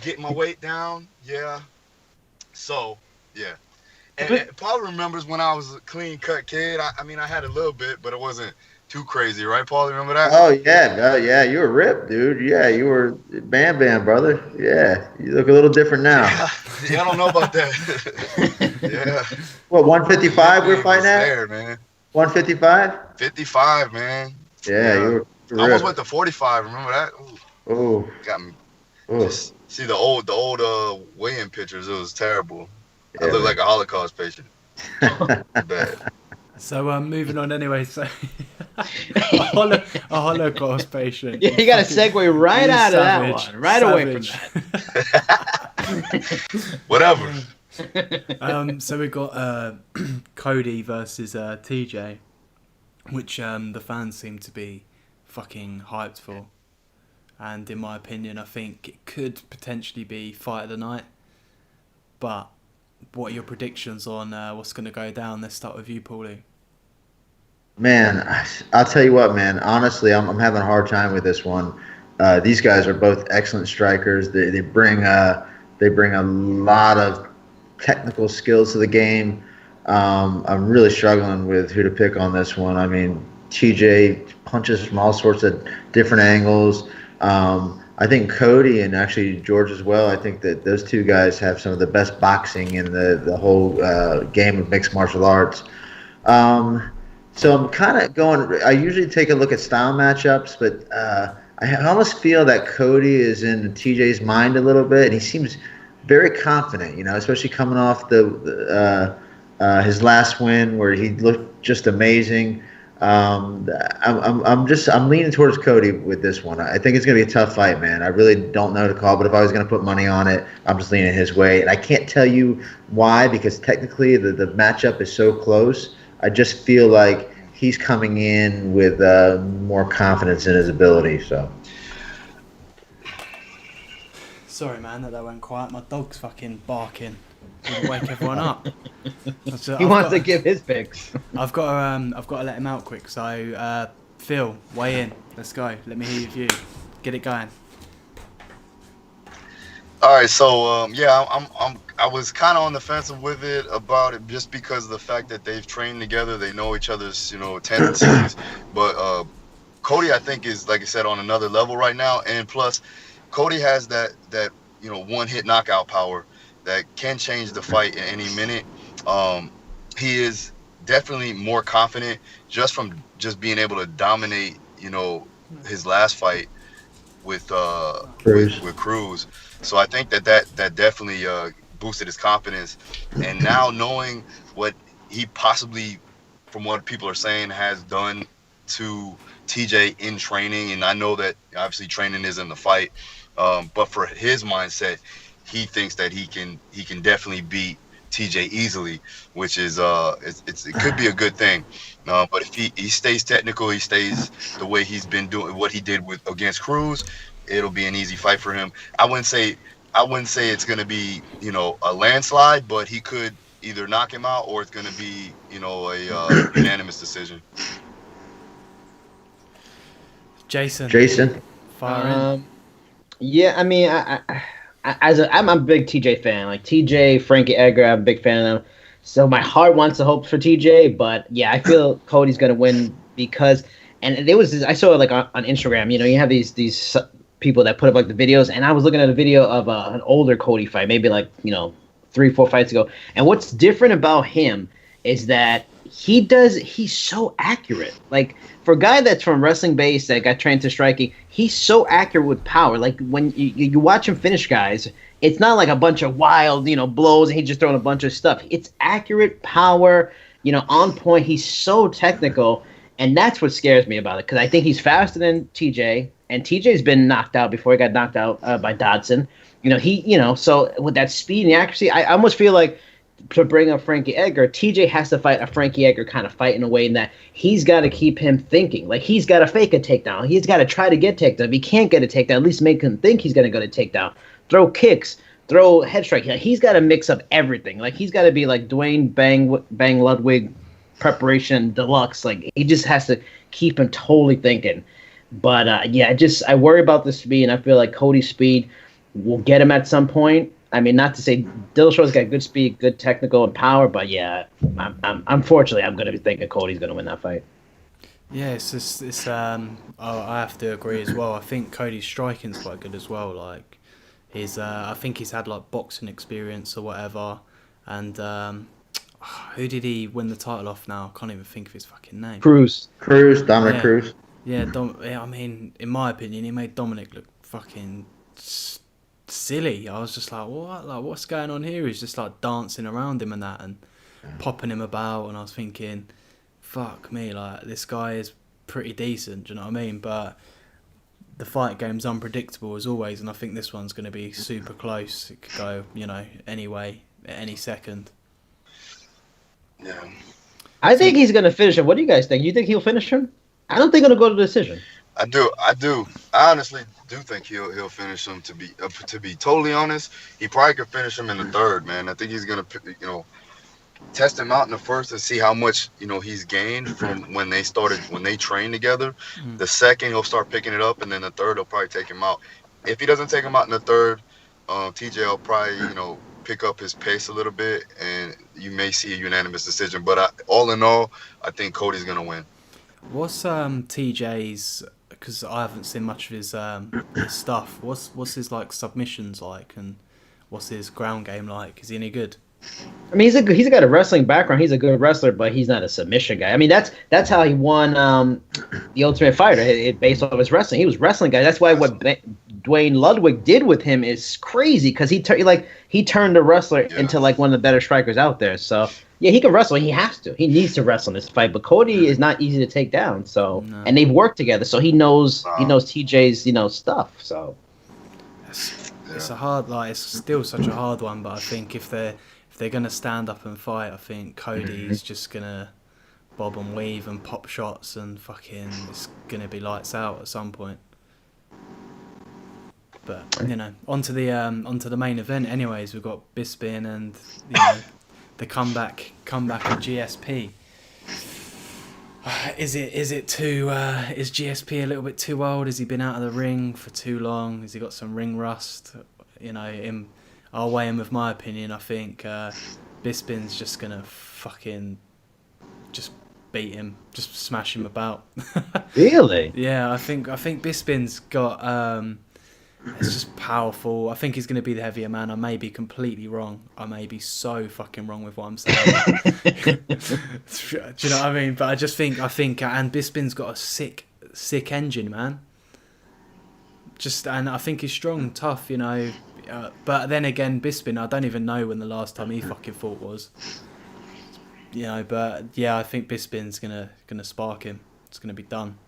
[SPEAKER 4] getting my weight down. Yeah. So yeah. And Paul remembers when I was a clean cut kid. I mean, I had a little bit, but it wasn't too crazy, right, Paul? Remember that?
[SPEAKER 2] Oh yeah, you were ripped, dude. Yeah, you were Bam Bam, brother. Yeah, you look a little different now.
[SPEAKER 4] Yeah, I don't know about that. Yeah.
[SPEAKER 2] What 155 we're
[SPEAKER 4] It was
[SPEAKER 2] fighting at?
[SPEAKER 4] there, man.
[SPEAKER 2] 155?
[SPEAKER 4] 55, man.
[SPEAKER 2] Yeah, you were
[SPEAKER 4] I almost
[SPEAKER 2] ripped.
[SPEAKER 4] went to 45. Remember that? Ooh,
[SPEAKER 2] Oh,
[SPEAKER 4] got me.
[SPEAKER 2] oh,
[SPEAKER 4] Just see the old weigh-in pictures. It was terrible. I
[SPEAKER 2] yeah,
[SPEAKER 4] looked like a Holocaust patient. Bad.
[SPEAKER 1] So moving on anyway. So a Holocaust patient.
[SPEAKER 3] Yeah, you got to
[SPEAKER 1] Fucking-
[SPEAKER 3] segue right
[SPEAKER 1] you
[SPEAKER 3] out of that
[SPEAKER 1] savage,
[SPEAKER 3] one, right away from
[SPEAKER 1] savage.
[SPEAKER 3] that.
[SPEAKER 4] Whatever.
[SPEAKER 1] So we got Cody versus TJ, which the fans seem to be fucking hyped for, and in my opinion, I think it could potentially be fight of the night. But what are your predictions on what's going to go down? Let's start with you, Paulie.
[SPEAKER 2] man, I'll tell you what, man. Honestly, I'm having a hard time with this one. These guys are both excellent strikers. They bring a lot of technical skills to the game. I'm really struggling with who to pick on this one. I mean, TJ punches from all sorts of different angles. I think Cody and actually George as well. I think that those two guys have some of the best boxing in the whole game of mixed martial arts. So I'm kind of going. I usually take a look at style matchups, but I almost feel that Cody is in TJ's mind a little bit, and he seems very confident. Especially coming off his last win where he looked just amazing. I'm leaning towards Cody with this one. I think it's gonna be a tough fight, man. I really don't know to call, but if I was gonna put money on it, I'm just leaning his way, and I can't tell you why because technically the matchup is so close. I just feel like he's coming in with more confidence in his ability. So
[SPEAKER 1] Sorry, man, that went quiet. My dog's fucking barking. Gonna wake everyone up.
[SPEAKER 3] He wants to give his picks.
[SPEAKER 1] I've got to let him out quick. So, Phil, weigh in. Let's go. Let me hear your view. Get it going.
[SPEAKER 4] All right, so I was kind of on the fence with it about it just because of the fact that they've trained together, they know each other's tendencies. But Cody, I think, is, like I said, on another level right now, and plus, Cody has that one-hit knockout power that can change the fight in any minute. He is definitely more confident just from just being able to dominate, his last fight with
[SPEAKER 2] Cruz.
[SPEAKER 4] Cruz. So I think that definitely boosted his confidence. And now knowing what he possibly, from what people are saying, has done to TJ in training, and I know that obviously training isn't the fight, but for his mindset, he thinks that he can definitely beat TJ easily, which is it could be a good thing. But if he stays technical, he stays the way he's been doing what he did with against Cruz, it'll be an easy fight for him. I wouldn't say it's going to be, a landslide, but he could either knock him out or it's going to be, a unanimous decision.
[SPEAKER 1] Jason, fire in.
[SPEAKER 3] Yeah, I mean, I'm a big TJ fan. Like TJ, Frankie Edgar, I'm a big fan of them. So my heart wants to hope for TJ, but yeah, I feel Cody's gonna win because, and there was this, I saw it like on Instagram. You have these people that put up like the videos, and I was looking at a video of an older Cody fight, maybe like 3-4 fights ago. And what's different about him is that he's so accurate. Like for a guy that's from wrestling base that got trained to striking, he's so accurate with power. Like when you watch him finish guys, it's not like a bunch of wild, blows and he's just throwing a bunch of stuff. It's accurate power, on point. He's so technical, and that's what scares me about it because I think he's faster than TJ, and TJ's been knocked out before he got knocked out by Dodson. So with that speed and accuracy, I almost feel like to bring up Frankie Edgar, TJ has to fight a Frankie Edgar kind of fight in a way that he's got to keep him thinking. Like he's got to fake a takedown. He's got to try to get takedown. If he can't get a takedown, at least make him think he's going to go to takedown. Throw kicks, throw head strike. He's got to mix up everything. Like he's got to be like Dwayne Bang Ludwig preparation deluxe. Like he just has to keep him totally thinking. But I worry about the speed, and I feel like Cody's speed will get him at some point. I mean, not to say Dillashaw's got good speed, good technical and power, but yeah, unfortunately, I'm going to be thinking Cody's going to win that fight.
[SPEAKER 1] Yeah, I have to agree as well. I think Cody's striking's quite good as well. Like, I think he's had like boxing experience or whatever. And who did he win the title off now? I can't even think of his fucking name.
[SPEAKER 2] Dominic Cruz.
[SPEAKER 1] Yeah, I mean, in my opinion, he made Dominic look fucking silly. I was just like, what? Like, what's going on here? He's just like dancing around him and that, and popping him about. And I was thinking, fuck me, like this guy is pretty decent. Do you know what I mean? But the fight game's unpredictable as always, and I think this one's going to be super close. It could go, anyway at any second.
[SPEAKER 4] Yeah.
[SPEAKER 3] I think he's going to finish him. What do you guys think? You think he'll finish him? I don't think it'll go to decision.
[SPEAKER 4] I do. I honestly do think he'll finish him. To be totally honest, he probably could finish him in the third. Man, I think he's gonna test him out in the first and see how much he's gained from when they trained together.
[SPEAKER 1] Mm.
[SPEAKER 4] The second he'll start picking it up, and then the third he'll probably take him out. If he doesn't take him out in the third, TJ will probably pick up his pace a little bit, and you may see a unanimous decision. But all in all, I think Cody's gonna win.
[SPEAKER 1] What's TJ's? Because I haven't seen much of his stuff. What's his like submissions like, and what's his ground game like? Is he any good?
[SPEAKER 3] I mean, he's got a wrestling background. He's a good wrestler, but he's not a submission guy. I mean, that's how he won the Ultimate Fighter. Based off his wrestling. He was wrestling guy. That's why what Dwayne Ludwig did with him is crazy because he turned the wrestler into like one of the better strikers out there. So yeah, he can wrestle. He has to. He needs to wrestle in this fight. But Cody is not easy to take down. So and they've worked together. So he knows TJ's stuff. So
[SPEAKER 1] it's a hard it's still such a hard one. But I think if they're gonna stand up and fight, I think Cody's just gonna bob and weave and pop shots and fucking it's gonna be lights out at some point. But onto the main event. Anyways, we've got Bisping and the comeback of GSP. Is GSP a little bit too old? Has he been out of the ring for too long? Has he got some ring rust? I'll weigh him with my opinion. I think Bisping's just gonna fucking just beat him, just smash him about.
[SPEAKER 3] Really?
[SPEAKER 1] Yeah, I think Bisping's got It's just powerful. I think he's going to be the heavier man. I may be completely wrong. I may be so fucking wrong with what I'm saying. Do you know what I mean? But I think, and Bisping's got a sick engine, man. And I think he's strong, tough, you know. But then again, Bisping, I don't even know when the last time he fucking fought was. You know, but yeah, I think Bisping's gonna spark him. It's gonna be done.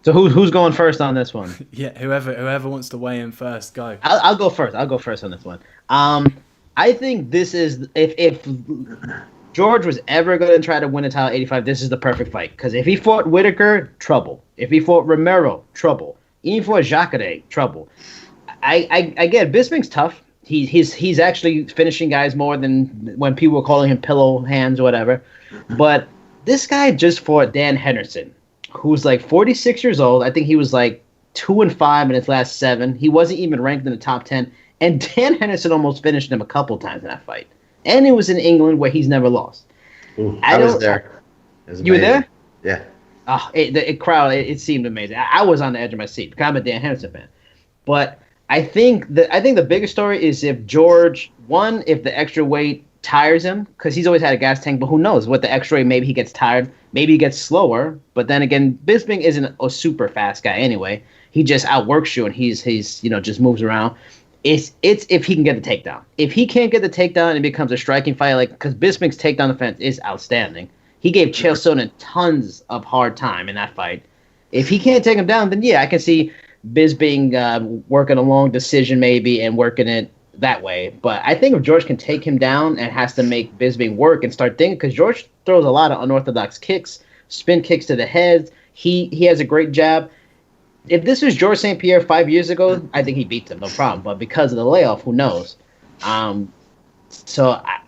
[SPEAKER 3] So who's going first on this one?
[SPEAKER 1] Yeah, whoever wants to weigh in first, go.
[SPEAKER 3] I'll go first. I'll go first on this one. I think this is if George was ever going to try to win a title at 85, this is the perfect fight. Because if he fought Whitaker, trouble. If he fought Romero, trouble. Even if he fought Jacare, trouble. I get it. Bisping's tough. He's actually finishing guys more than when people were calling him pillow hands or whatever. But this guy just fought Dan Henderson, who's like 46 years old. I think he was like 2-5 in his last 7. He wasn't even ranked in the top 10. And Dan Henderson almost finished him a couple times in that fight. And it was in England where he's never lost.
[SPEAKER 2] Ooh, I was there.
[SPEAKER 3] You were there?
[SPEAKER 2] Yeah.
[SPEAKER 3] Oh, the crowd, it seemed amazing. I was on the edge of my seat because I'm a Dan Henderson fan. But I think the biggest story is if George, if the extra weight tires him, because he's always had a gas tank, but who knows? With the extra weight, maybe he gets tired. Maybe he gets slower. But then again, Bisping isn't a super fast guy anyway. He just outworks you, and he's just moves around. It's if he can get the takedown. If he can't get the takedown, it becomes a striking fight. Because Bisping's takedown defense is outstanding. He gave Chael Sonnen tons of hard time in that fight. If he can't take him down, then yeah, I can see Bisping working a long decision maybe and working it that way. But I think if George can take him down and has to make Bisping work and start thinking, because George throws a lot of unorthodox kicks, spin kicks to the head. He has a great jab. If this was George St. Pierre 5 years ago, I think he beats him, no problem. But because of the layoff, who knows? I'm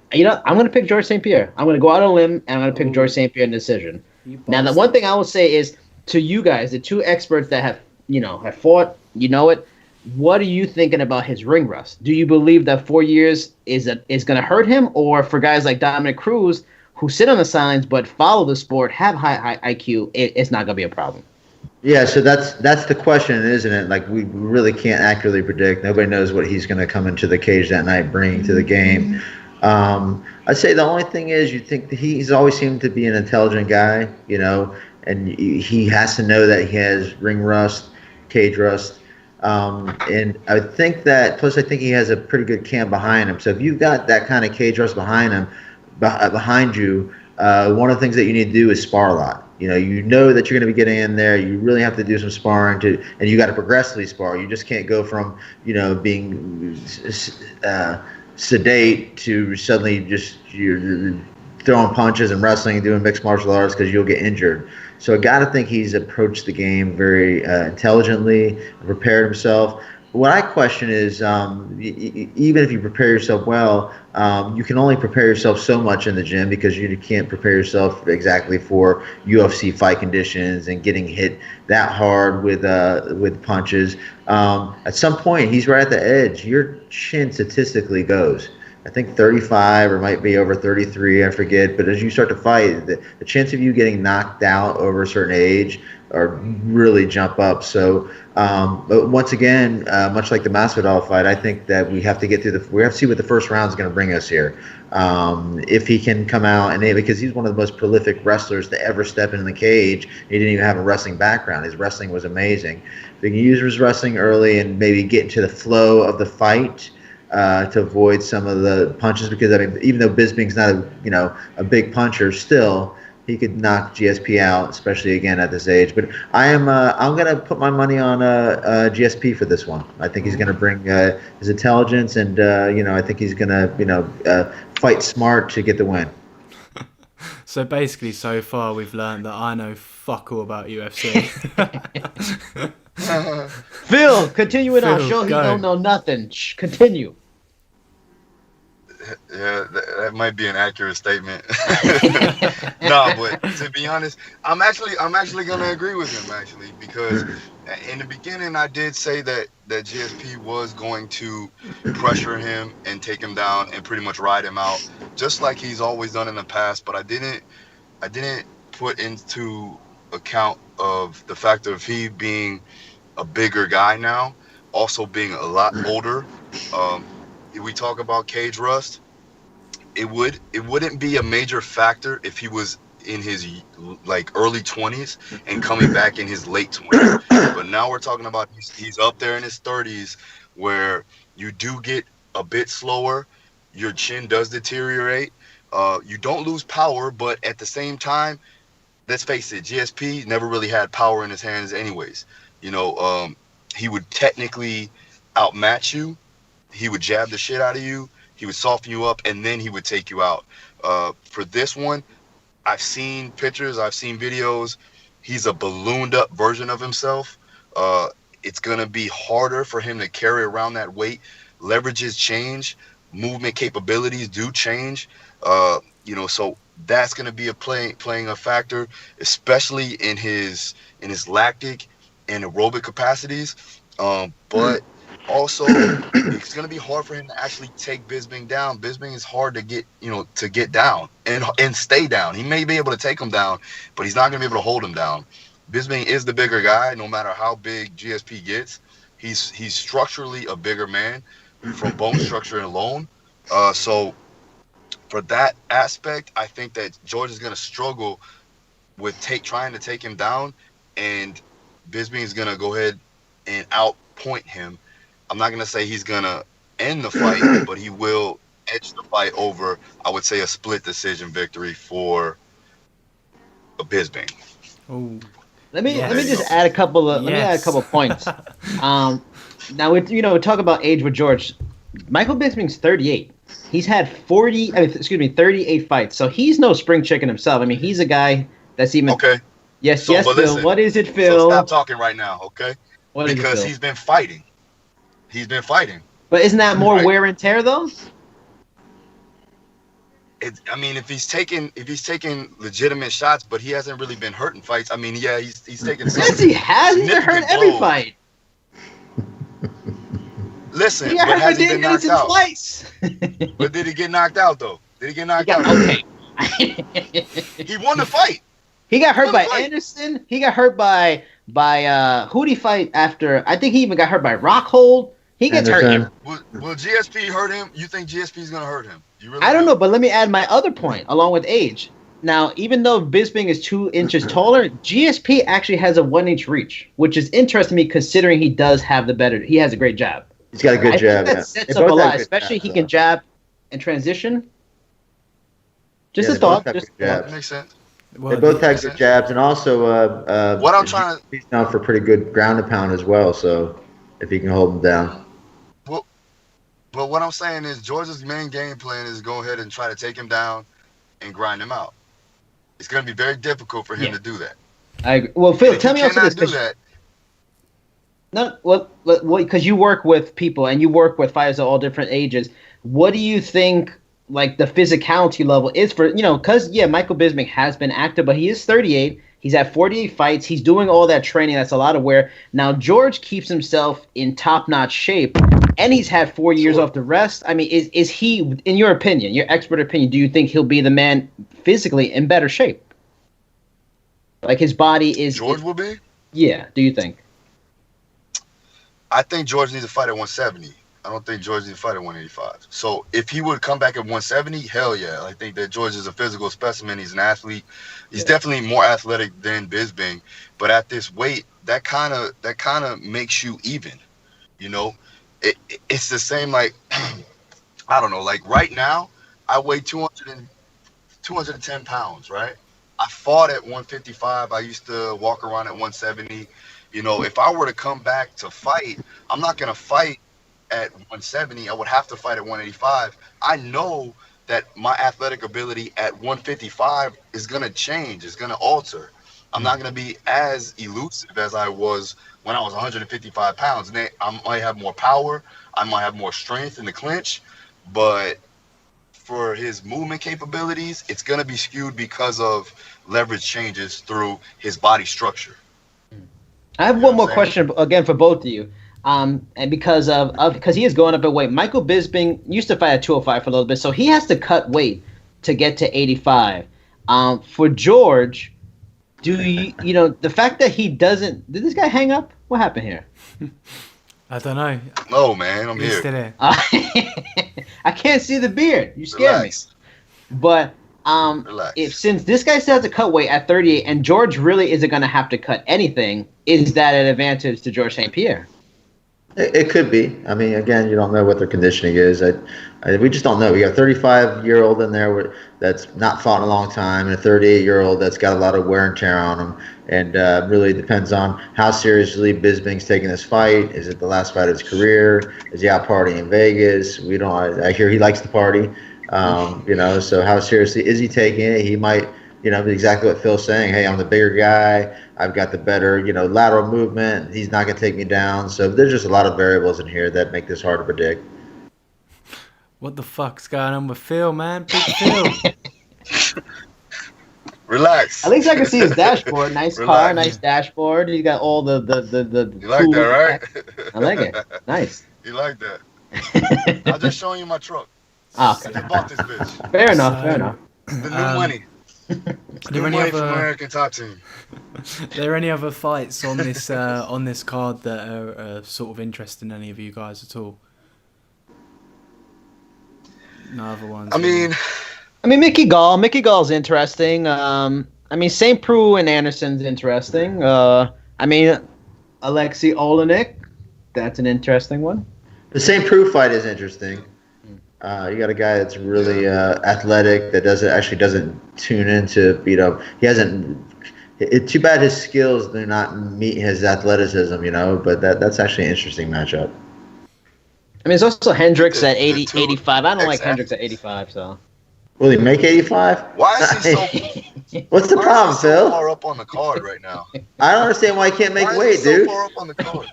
[SPEAKER 3] going to pick George St. Pierre. I'm going to go out on a limb, and I'm going to pick George St. Pierre in decision. Now, the one thing I will say is, to you guys, the two experts that have fought, what are you thinking about his ring rust? Do you believe that 4 years is going to hurt him? Or for guys like Dominic Cruz, who sit on the sidelines but follow the sport, have high IQ, it's not going to be a problem?
[SPEAKER 2] Yeah, so that's the question, isn't it? Like, we really can't accurately predict. Nobody knows what he's going to come into the cage that night bringing to the game. I'd say the only thing is, you think that he's always seemed to be an intelligent guy, and he has to know that he has ring rust, cage rust. And I think that, plus I think he has a pretty good camp behind him. So if you've got that kind of cage rust behind you, one of the things that you need to do is spar a lot. You know that you're going to be getting in there. You really have to do some sparring and you got to progressively spar. You just can't go from, being sedate to suddenly you're throwing punches and wrestling and doing mixed martial arts, because you'll get injured. So I got to think he's approached the game very intelligently, prepared himself. What I question is, even if you prepare yourself well, you can only prepare yourself so much in the gym, because you can't prepare yourself exactly for UFC fight conditions and getting hit that hard with punches. At some point, he's right at the edge. Your chin statistically goes, I think 35 or might be over 33, I forget. But as you start to fight, the chance of you getting knocked out over a certain age really jump up. So, but once again, much like the Masvidal fight, I think that we have to see what the first round is going to bring us here. If he can come out because he's one of the most prolific wrestlers to ever step in the cage. He didn't even have a wrestling background. His wrestling was amazing. If he can use his wrestling early and maybe get into the flow of the fight, to avoid some of the punches, because even though Bisping's not a big puncher, still he could knock GSP out, especially again at this age. But I'm gonna put my money on GSP for this one. I think he's gonna bring his intelligence, and I think he's gonna fight smart to get the win.
[SPEAKER 1] So basically, so far we've learned that I know fuck all about UFC.
[SPEAKER 3] Phil, continue it on.
[SPEAKER 1] Phil,
[SPEAKER 3] Show he
[SPEAKER 1] go.
[SPEAKER 3] don't know nothing. Continue.
[SPEAKER 4] Yeah, that might be an accurate statement. No, but to be honest, I'm actually gonna agree with him, actually, because in the beginning I did say that GSP was going to pressure him and take him down and pretty much ride him out, just like he's always done in the past. But I didn't put into account of the fact of he being a bigger guy now, also being a lot older. If we talk about cage rust, it wouldn't be a major factor if he was in his like early 20s and coming back in his late 20s. But now we're talking about he's up there in his 30s, where you do get a bit slower, your chin does deteriorate. You don't lose power, but at the same time, let's face it, GSP never really had power in his hands anyways. He would technically outmatch you. He would jab the shit out of you. He would soften you up, and then he would take you out. For this one, I've seen pictures, I've seen videos. He's a ballooned up version of himself. It's going to be harder for him to carry around that weight. Leverages change. Movement capabilities do change. So that's going to be playing a factor, especially in his lactic and aerobic capacities. But also, it's going to be hard for him to actually take Bisping down. Bisping is hard to get down and stay down. He may be able to take him down, but he's not going to be able to hold him down. Bisping is the bigger guy, no matter how big GSP gets. He's structurally a bigger man from bone structure alone. So for that aspect, I think that George is going to struggle with trying to take him down, and Bisping is going to go ahead and outpoint him. I'm not going to say he's going to end the fight, but he will edge the fight over, I would say, a split decision victory for Bisping.
[SPEAKER 1] Oh.
[SPEAKER 3] Let me just add a couple of points. Now we talk about age with George. Michael Bisping's 38. He's had 38 fights. So he's no spring chicken himself. I mean, he's a guy that's even
[SPEAKER 4] okay.
[SPEAKER 3] Yes, Phil.
[SPEAKER 4] Listen,
[SPEAKER 3] what is it, Phil?
[SPEAKER 4] So stop talking right now, okay? Because he's been fighting.
[SPEAKER 3] But isn't that more wear and tear though?
[SPEAKER 4] If he's taking legitimate shots, but he hasn't really been hurt in fights. I mean, yeah, he's taking some.
[SPEAKER 3] Yes, he has. He's been hurt every fight.
[SPEAKER 4] Listen,
[SPEAKER 3] he got
[SPEAKER 4] but
[SPEAKER 3] hurt
[SPEAKER 4] has he been knocked out?
[SPEAKER 3] Twice.
[SPEAKER 4] But did he get knocked out though? Did he get knocked out?
[SPEAKER 3] Okay.
[SPEAKER 4] He won the fight.
[SPEAKER 3] He got hurt by Anderson. He got hurt by who did he fight after? I think he even got hurt by Rockhold. He gets hurt.
[SPEAKER 4] Will GSP hurt him? You think GSP is going to hurt him?
[SPEAKER 3] I don't know, but let me add my other point along with age. Now, even though Bisping is 2 inches taller, GSP actually has a 1-inch reach, which is interesting to me considering he does have he has a great jab.
[SPEAKER 2] He's got a good jab.
[SPEAKER 3] That sets up a lot, especially he can jab and transition. Just a thought.
[SPEAKER 4] That makes sense.
[SPEAKER 2] Well, they both have good jabs, and also
[SPEAKER 4] what I'm trying to.
[SPEAKER 2] He's known for pretty good ground and pound as well. So if he can hold him down.
[SPEAKER 4] But what I'm saying is George's main game plan is go ahead and try to take him down and grind him out. It's going to be very difficult for him to do that.
[SPEAKER 3] I agree. Well, Phil, tell me also this.
[SPEAKER 4] Do that.
[SPEAKER 3] No, because you work with people and you work with fighters of all different ages. What do you think, like, the physicality level is for, because, Michael Bisping has been active, but he is 38. He's had 48 fights. He's doing all that training. That's a lot of wear. Now, George keeps himself in top-notch shape, and he's had 4 years off the rest. I mean, is he, in your opinion, your expert opinion, do you think he'll be the man physically in better shape? Like, his body is...
[SPEAKER 4] George will be?
[SPEAKER 3] Yeah, do you think?
[SPEAKER 4] I think George needs to fight at 170. I don't think George needs to fight at 185. So if he would come back at 170, hell yeah. I think that George is a physical specimen. He's an athlete. He's definitely more athletic than Bisping. But at this weight, that kind of makes you even. It's the same, like, I don't know, like right now, I weigh 210 pounds, right? I fought at 155. I used to walk around at 170. If I were to come back to fight, I'm not going to fight at 170. I would have to fight at 185. I know that my athletic ability at 155 is going to change. It's going to alter. I'm not going to be as elusive as I was when I was 155 pounds. I might have more power. I might have more strength in the clinch. But for his movement capabilities, it's going to be skewed because of leverage changes through his body structure.
[SPEAKER 3] I have one more question again for both of you. And because he is going up in weight. Michael Bisping used to fight at 205 for a little bit, so he has to cut weight to get to 85. For George, the fact that he doesn't? Did this guy hang up? What happened here?
[SPEAKER 1] I don't know.
[SPEAKER 4] No, man, I'm
[SPEAKER 1] He's
[SPEAKER 4] here.
[SPEAKER 1] still here.
[SPEAKER 3] I can't see the beard. You scared
[SPEAKER 4] Relax.
[SPEAKER 3] me. But
[SPEAKER 4] Relax.
[SPEAKER 3] since this guy still has to cut weight at 38, and George really isn't going to have to cut anything, is that an advantage to George St. Pierre?
[SPEAKER 2] It could be. I mean, again, you don't know what their conditioning is. We just don't know. We got a 35-year-old in there that's not fought in a long time, and a 38-year-old that's got a lot of wear and tear on him. And really depends on how seriously Bisping's taking this fight. Is it the last fight of his career? Is he out partying in Vegas? We don't. I hear he likes to party. So how seriously is he taking it? He might, exactly what Phil's saying. Hey, I'm the bigger guy. I've got the better, lateral movement. He's not going to take me down. So there's just a lot of variables in here that make this hard to predict.
[SPEAKER 1] What the fuck's going on with Phil, man? Big Phil.
[SPEAKER 4] Relax.
[SPEAKER 3] At least I can see his dashboard. Nice
[SPEAKER 4] Relax.
[SPEAKER 3] car, nice dashboard. He got all the
[SPEAKER 4] You like that, right?
[SPEAKER 3] I like it. Nice.
[SPEAKER 4] You like that? I'm just showing you my truck.
[SPEAKER 3] Ah,
[SPEAKER 4] I
[SPEAKER 3] okay.
[SPEAKER 4] just bought this bitch.
[SPEAKER 3] Fair enough. Fair enough.
[SPEAKER 4] The new money.
[SPEAKER 1] Are
[SPEAKER 4] New
[SPEAKER 1] there any
[SPEAKER 4] money from
[SPEAKER 1] other?
[SPEAKER 4] American Top Team.
[SPEAKER 1] Are there any other fights on this card that are sort of interesting any of you guys at all? No other ones.
[SPEAKER 4] I mean,
[SPEAKER 3] Mickey Gall's interesting. St. Preux and Anderson's interesting. Alexei Olenek, that's an interesting one.
[SPEAKER 2] The St. Preux fight is interesting. You got a guy that's really athletic that doesn't tune into he hasn't. It's too bad his skills do not meet his athleticism, But that's actually an interesting matchup.
[SPEAKER 3] It's also Hendricks at 80,
[SPEAKER 4] The two
[SPEAKER 3] 85. I don't like
[SPEAKER 4] ex-
[SPEAKER 3] Hendricks at 85, so.
[SPEAKER 2] Will he make 85?
[SPEAKER 4] why is he so?
[SPEAKER 2] What's the
[SPEAKER 4] why
[SPEAKER 2] problem,
[SPEAKER 4] is he so
[SPEAKER 2] Phil?
[SPEAKER 4] far up on the card right now?
[SPEAKER 2] I don't understand why he can't make
[SPEAKER 4] Why
[SPEAKER 2] weight,
[SPEAKER 4] is he
[SPEAKER 2] dude.
[SPEAKER 4] so far up on the card?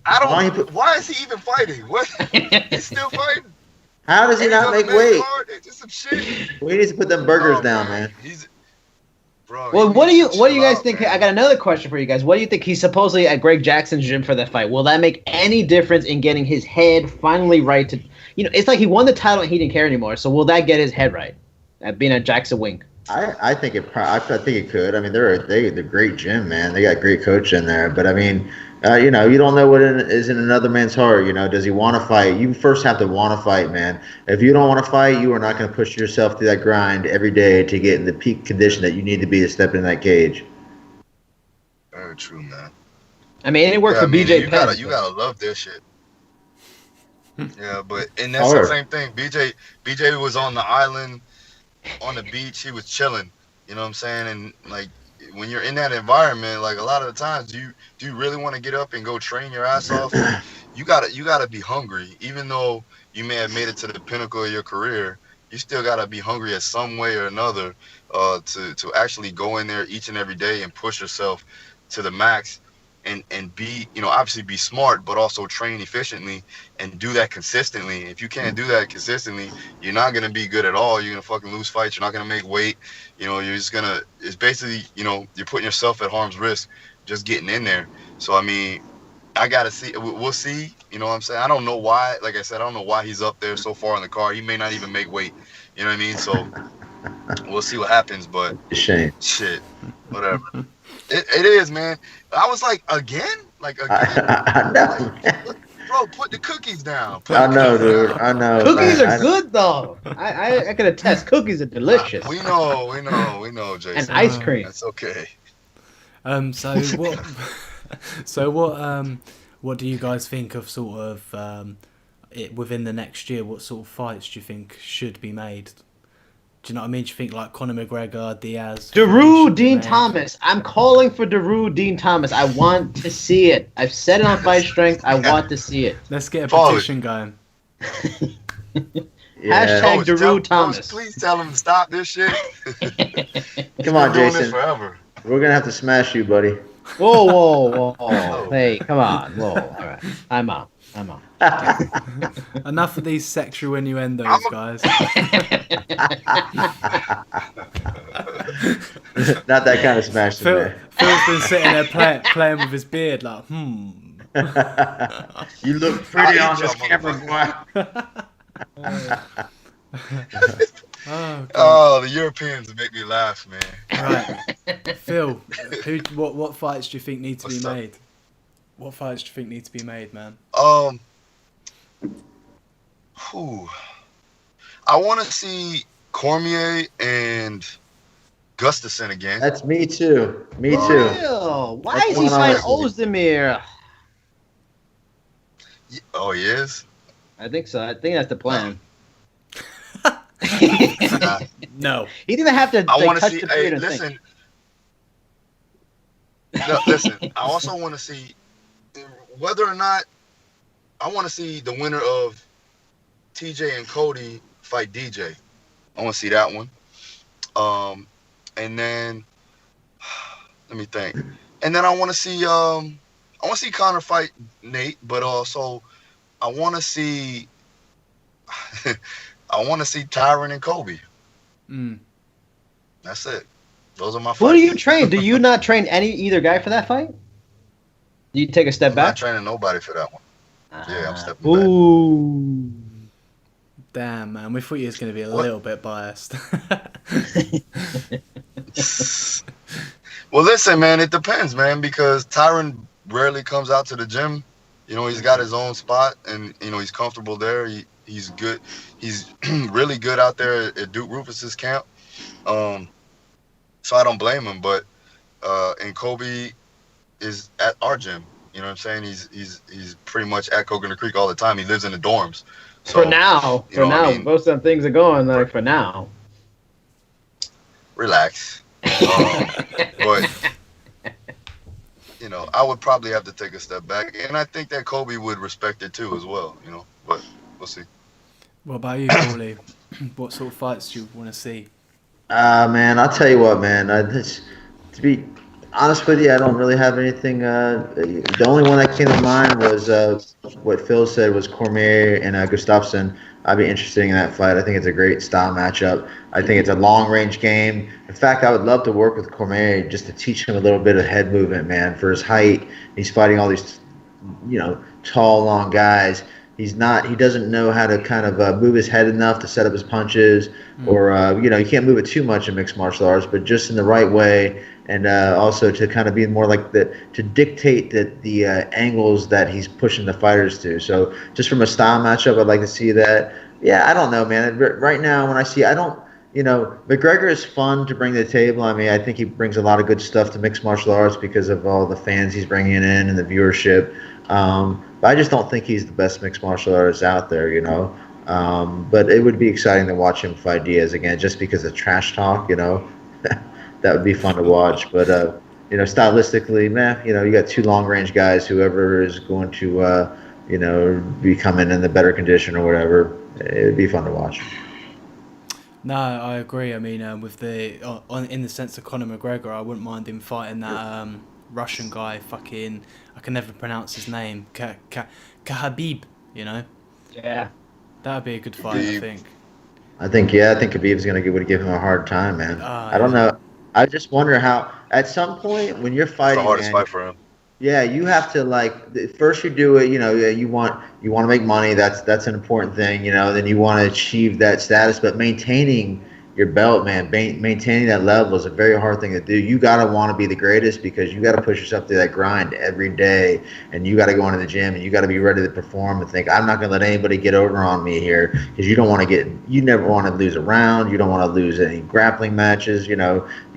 [SPEAKER 2] Why
[SPEAKER 4] Why is he even fighting? What? He's still fighting.
[SPEAKER 2] How does he
[SPEAKER 4] And he's
[SPEAKER 2] not
[SPEAKER 4] on the
[SPEAKER 2] make
[SPEAKER 4] main
[SPEAKER 2] weight?
[SPEAKER 4] card? It's just some shit.
[SPEAKER 2] We need to put them burgers
[SPEAKER 4] Oh,
[SPEAKER 2] down, man.
[SPEAKER 4] Bro,
[SPEAKER 3] Well,
[SPEAKER 4] he
[SPEAKER 3] what do
[SPEAKER 4] needs
[SPEAKER 3] you
[SPEAKER 4] to chill
[SPEAKER 3] guys
[SPEAKER 4] out,
[SPEAKER 3] think?
[SPEAKER 4] man.
[SPEAKER 3] I got another question for you guys. What do you think? He's supposedly at Greg Jackson's gym for that fight. Will that make any difference in getting his head finally right to? It's like he won the title and he didn't care anymore. So will that get his head right at being a Jackson wing?
[SPEAKER 2] I think I think it could. I mean, they're a great gym, man. They got great coach in there. But I mean, you don't know what is in another man's heart. Does he want to fight? You first have to want to fight, man. If you don't want to fight, you are not going to push yourself through that grind every day to get in the peak condition that you need to be to step in that cage.
[SPEAKER 4] Very true, man.
[SPEAKER 3] It worked for BJ
[SPEAKER 4] You
[SPEAKER 3] Penn.
[SPEAKER 4] gotta love this shit. Yeah, and that's the same thing. BJ was on the island, on the beach. He was chilling. You know what I'm saying? And like when you're in that environment, like a lot of the times, do you really want to get up and go train your ass off? You gotta be hungry, even though you may have made it to the pinnacle of your career. You still gotta be hungry in some way or another to actually go in there each and every day and push yourself to the max. And be, obviously be smart, but also train efficiently and do that consistently. If you can't do that consistently, you're not going to be good at all. You're going to fucking lose fights. You're not going to make weight. You're just going to, it's basically, you're putting yourself at harm's risk just getting in there. So, I got to see, we'll see, what I'm saying? I don't know why, like I said, I don't know why he's up there so far in the card. He may not even make weight. You know what I mean? So we'll see what happens, but
[SPEAKER 2] Shame.
[SPEAKER 4] shit, whatever. It is, man. I was like, again? Like, again?
[SPEAKER 2] I know.
[SPEAKER 4] Bro, put the cookies down.
[SPEAKER 2] I know, dude. I know.
[SPEAKER 3] Cookies
[SPEAKER 2] man.
[SPEAKER 3] are good though. I can attest. Cookies are delicious.
[SPEAKER 4] We know, Jason.
[SPEAKER 3] And ice cream.
[SPEAKER 4] That's okay.
[SPEAKER 1] What do you guys think of sort of it within the next year? What sort of fights do you think should be made? Do you know what I mean? Do you think like Conor McGregor, Diaz,
[SPEAKER 3] Daru Dean Thomas. I'm calling for Daru Dean Thomas. I want to see it. I've said it on Fight Strength. I want to see it.
[SPEAKER 1] Let's get a
[SPEAKER 4] Follow
[SPEAKER 1] petition going.
[SPEAKER 2] Yeah.
[SPEAKER 3] Hashtag Daru
[SPEAKER 4] Coach,
[SPEAKER 3] Thomas.
[SPEAKER 4] please tell him to stop this shit.
[SPEAKER 2] Come on,
[SPEAKER 4] Been doing this
[SPEAKER 2] Jason.
[SPEAKER 4] forever.
[SPEAKER 2] We're gonna have to smash you, buddy.
[SPEAKER 3] Whoa. Hey, come on. Whoa. All right. I'm out.
[SPEAKER 1] Enough of these sexual innuendos, guys.
[SPEAKER 2] Not that kind of smash today.
[SPEAKER 1] Phil's been sitting there playing with his beard, like,
[SPEAKER 2] You look pretty
[SPEAKER 4] I'll
[SPEAKER 2] on
[SPEAKER 4] eat
[SPEAKER 2] this
[SPEAKER 4] y'all,
[SPEAKER 2] camera, boy.
[SPEAKER 1] Oh, God.
[SPEAKER 4] Oh, the Europeans make me laugh, man.
[SPEAKER 1] Right. Phil, what fights do you think need to
[SPEAKER 4] What's
[SPEAKER 1] be
[SPEAKER 4] up?
[SPEAKER 1] made? What fights do you think need to be made, man?
[SPEAKER 4] Whew. I want to see Cormier and Gustafsson again.
[SPEAKER 2] That's me too. Me
[SPEAKER 3] For
[SPEAKER 2] too.
[SPEAKER 3] real? Why
[SPEAKER 2] That's
[SPEAKER 3] is he
[SPEAKER 2] one
[SPEAKER 3] fighting
[SPEAKER 2] honestly.
[SPEAKER 3] Ozdemir?
[SPEAKER 4] Oh, he is?
[SPEAKER 3] I think so. I think that's the plan.
[SPEAKER 4] Nah.
[SPEAKER 1] No.
[SPEAKER 3] He didn't even have to
[SPEAKER 4] I
[SPEAKER 3] like,
[SPEAKER 4] want to
[SPEAKER 3] touch
[SPEAKER 4] see.
[SPEAKER 3] the
[SPEAKER 4] Hey,
[SPEAKER 3] beard and think.
[SPEAKER 4] listen. No, listen. I also want to see whether or not I want to see the winner of TJ and Cody fight DJ. I want to see that one. And then let me think. And then I want to see Connor fight Nate, but also I want to see Tyron and Kobe.
[SPEAKER 1] Mm.
[SPEAKER 4] That's it. Those are my fights.
[SPEAKER 3] Who do you train? Do you not train either guy for that fight? Do you take a step
[SPEAKER 4] I'm not
[SPEAKER 3] back?
[SPEAKER 4] training nobody for that one. Yeah, I'm stepping back.
[SPEAKER 3] Ooh.
[SPEAKER 1] Damn, man. We thought you was going to be a
[SPEAKER 4] What?
[SPEAKER 1] little bit biased.
[SPEAKER 4] Well, listen, man, it depends, man, because Tyron rarely comes out to the gym. You know, he's got his own spot, and you know he's comfortable there. He's good. He's really good out there at Duke Rufus's camp. So I don't blame him. But and Kobe is at our gym. You know what I'm saying? He's pretty much at Coconut Creek all the time. He lives in the dorms. So,
[SPEAKER 3] For now, most of them things are going like for now.
[SPEAKER 4] Relax. But you know, I would probably have to take a step back, and I think that Kobe would respect it too as well. You know, but we'll see.
[SPEAKER 1] What about you, Paulie? What sort of fights do you want to see?
[SPEAKER 2] Man, I'll tell you what, man. To be honest with you, I don't really have anything. The only one that came to mind was what Phil said was Cormier and Gustafsson. I'd be interested in that fight. I think it's a great style matchup. I think it's a long range game. In fact, I would love to work with Cormier just to teach him a little bit of head movement, man. For his height, he's fighting all these, tall, long guys. He doesn't know how to kind of move his head enough to set up his punches, or you can't move it too much in mixed martial arts, but just in the right way, and also to kind of be more like to dictate the angles that he's pushing the fighters to. So just from a style matchup, I'd like to see that. Yeah, I don't know, man. Right now, when McGregor is fun to bring to the table. I mean, I think he brings a lot of good stuff to mixed martial arts because of all the fans he's bringing in and the viewership. But I just don't think he's the best mixed martial artist out there, But it would be exciting to watch him fight Diaz again, just because of trash talk, That would be fun to watch. But stylistically, man, you got two long range guys. Whoever is going to, be coming in the better condition or whatever, it'd be fun to watch.
[SPEAKER 1] No, I agree. I mean, with in the sense of Conor McGregor, I wouldn't mind him fighting that Russian guy. Fucking, I can never pronounce his name. Khabib.
[SPEAKER 3] Yeah.
[SPEAKER 1] That would be a good fight, I think.
[SPEAKER 2] I think Khabib's would give him a hard time, man. I don't know. I just wonder how. At some point, when you're
[SPEAKER 4] It's
[SPEAKER 2] fighting,
[SPEAKER 4] the hardest
[SPEAKER 2] man,
[SPEAKER 4] fight for him.
[SPEAKER 2] yeah, you have to first you do it. You want to make money. That's an important thing. Then you want to achieve that status, but maintaining your belt, man, maintaining that level is a very hard thing to do. You gotta want to be the greatest because you gotta push yourself through that grind every day, and you gotta go into the gym and you gotta be ready to perform and think, I'm not gonna let anybody get over on me here, because you never want to lose a round. You don't want to lose any grappling matches. You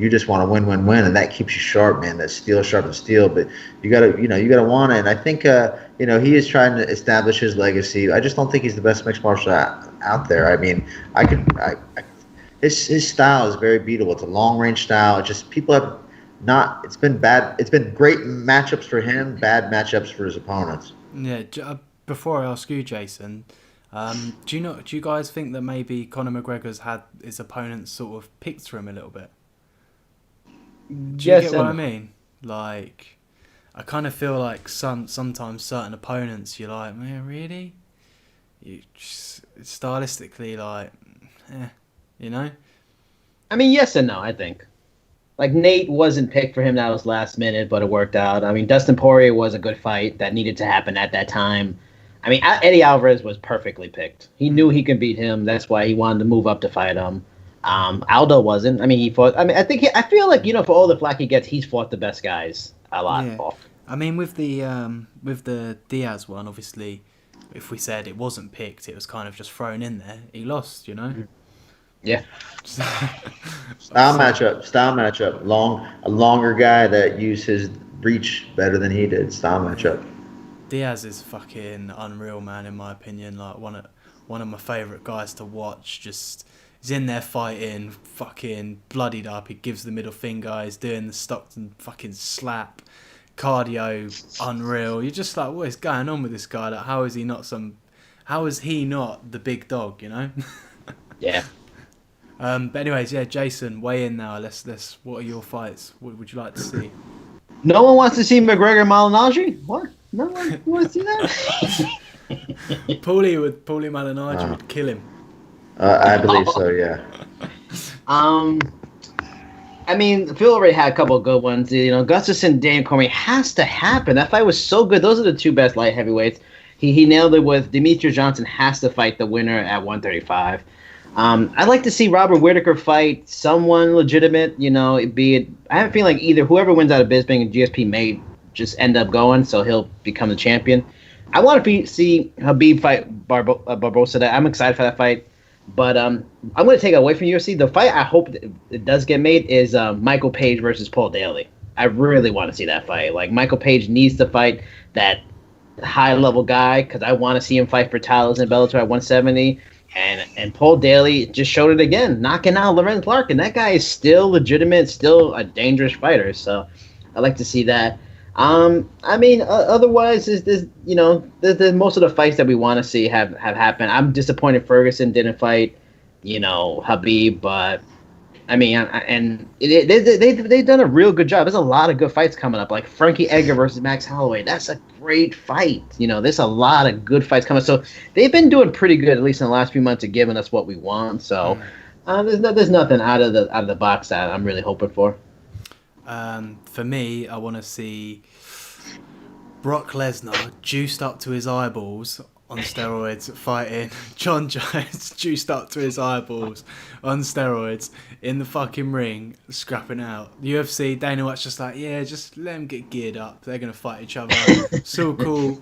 [SPEAKER 2] just want to win, and that keeps you sharp, man. That steel sharp as steel, but you gotta want it. And I think he is trying to establish his legacy. I just don't think he's the best mixed martial out there. I mean, his style is very beatable. It's a long range style. It's just people have not. It's been bad. It's been great matchups for him, bad matchups for his opponents.
[SPEAKER 1] Yeah. Before I ask you, Jason, do you guys think that maybe Conor McGregor's had his opponents sort of picked for him a little bit? Do you get what I mean? Like, I kind of feel like sometimes certain opponents, you're like, man, really? You just, stylistically, like,
[SPEAKER 3] I mean, yes and no, I think. Like, Nate wasn't picked for him. That was last minute, but it worked out. I mean, Dustin Poirier was a good fight that needed to happen at that time. I mean, Eddie Alvarez was perfectly picked. He knew he could beat him. That's why he wanted to move up to fight him. Aldo wasn't. I mean, he fought. I mean, I feel like for all the flack he gets, he's fought the best guys a lot.
[SPEAKER 1] Yeah. I mean, with the Diaz one, obviously, if we said it wasn't picked, it was kind of just thrown in there. He lost,
[SPEAKER 3] Yeah.
[SPEAKER 2] Style matchup. A longer guy that used his reach better than he did. Style matchup.
[SPEAKER 1] Diaz is fucking unreal, man. In my opinion, like one of my favorite guys to watch. Just he's in there fighting, fucking bloodied up. He gives the middle finger. He's doing the Stockton fucking slap. Cardio unreal. You're just like, what is going on with this guy? Like, how is he not the big dog?
[SPEAKER 3] Yeah.
[SPEAKER 1] But anyways, yeah, Jason, weigh in now. Let's. What are your fights? What would you like to see?
[SPEAKER 3] No one wants to see McGregor Malignaggi? What? No one wants to see that?
[SPEAKER 1] Paulie Malignaggi would kill him.
[SPEAKER 2] I believe so. Yeah.
[SPEAKER 3] I mean, Phil already had a couple of good ones. Gustafsson, Daniel Cormier has to happen. That fight was so good. Those are the two best light heavyweights. He nailed it with Demetrius Johnson has to fight the winner at 135. I'd like to see Robert Whittaker fight someone legitimate. I have a feeling like either whoever wins out of Bisping and GSP may just end up going, so he'll become the champion. I want to see Habib fight Barbosa. I'm excited for that fight. But I'm going to take it away from UFC. The fight I hope it does get made is Michael Page versus Paul Daly. I really want to see that fight. Like, Michael Page needs to fight that high-level guy because I want to see him fight for titles in Bellator at 170. And Paul Daly just showed it again, knocking out Lorenz Larkin. That guy is still legitimate, still a dangerous fighter. So I'd like to see that. I mean, otherwise, there's most of the fights that we want to see have happened. I'm disappointed Ferguson didn't fight, Habib, but I mean, they've done a real good job. There's a lot of good fights coming up, like Frankie Edgar versus Max Holloway. That's a great fight. There's a lot of good fights coming. So they've been doing pretty good, at least in the last few months, of giving us what we want. So there's nothing out of the box that I'm really hoping for.
[SPEAKER 1] For me, I want to see Brock Lesnar juiced up to his eyeballs on steroids fighting John Jones juiced up to his eyeballs on steroids in the fucking ring scrapping out. The UFC, Dana White's just like, yeah, just let them get geared up. They're going to fight each other. So cool.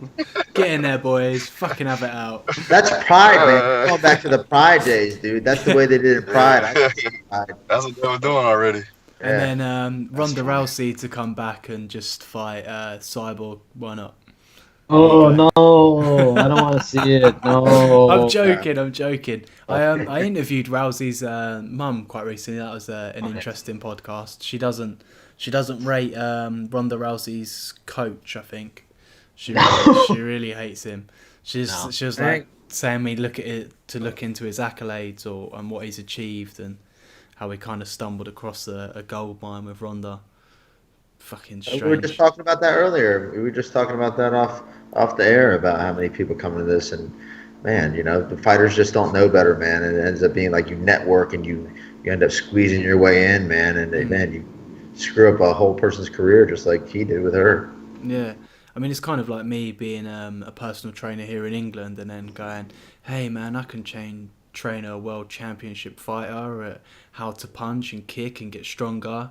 [SPEAKER 1] Get in there, boys. Fucking have it out.
[SPEAKER 2] That's Pride, man. Going back to the Pride days, dude. That's the way they did it in Pride.
[SPEAKER 4] That's what they were doing already.
[SPEAKER 1] And then Ronda Rousey to come back and just fight Cyborg. Why not?
[SPEAKER 3] Oh no! I don't want to see it. No.
[SPEAKER 1] I'm joking. I interviewed Rousey's mum quite recently. That was an interesting podcast. She doesn't rate Ronda Rousey's coach. I think she really hates him. She was like saying me look into his accolades and what he's achieved and how he kind of stumbled across a gold mine with Ronda. Fucking strange.
[SPEAKER 2] We were just talking about that earlier. We were just talking about that off the air about how many people come to this, and man, the fighters just don't know better, man. And it ends up being like you network and you end up squeezing your way in, man. And man, you screw up a whole person's career just like he did with her.
[SPEAKER 1] Yeah. I mean, it's kind of like me being a personal trainer here in England and then going, hey man, I can train a world championship fighter at how to punch and kick and get stronger,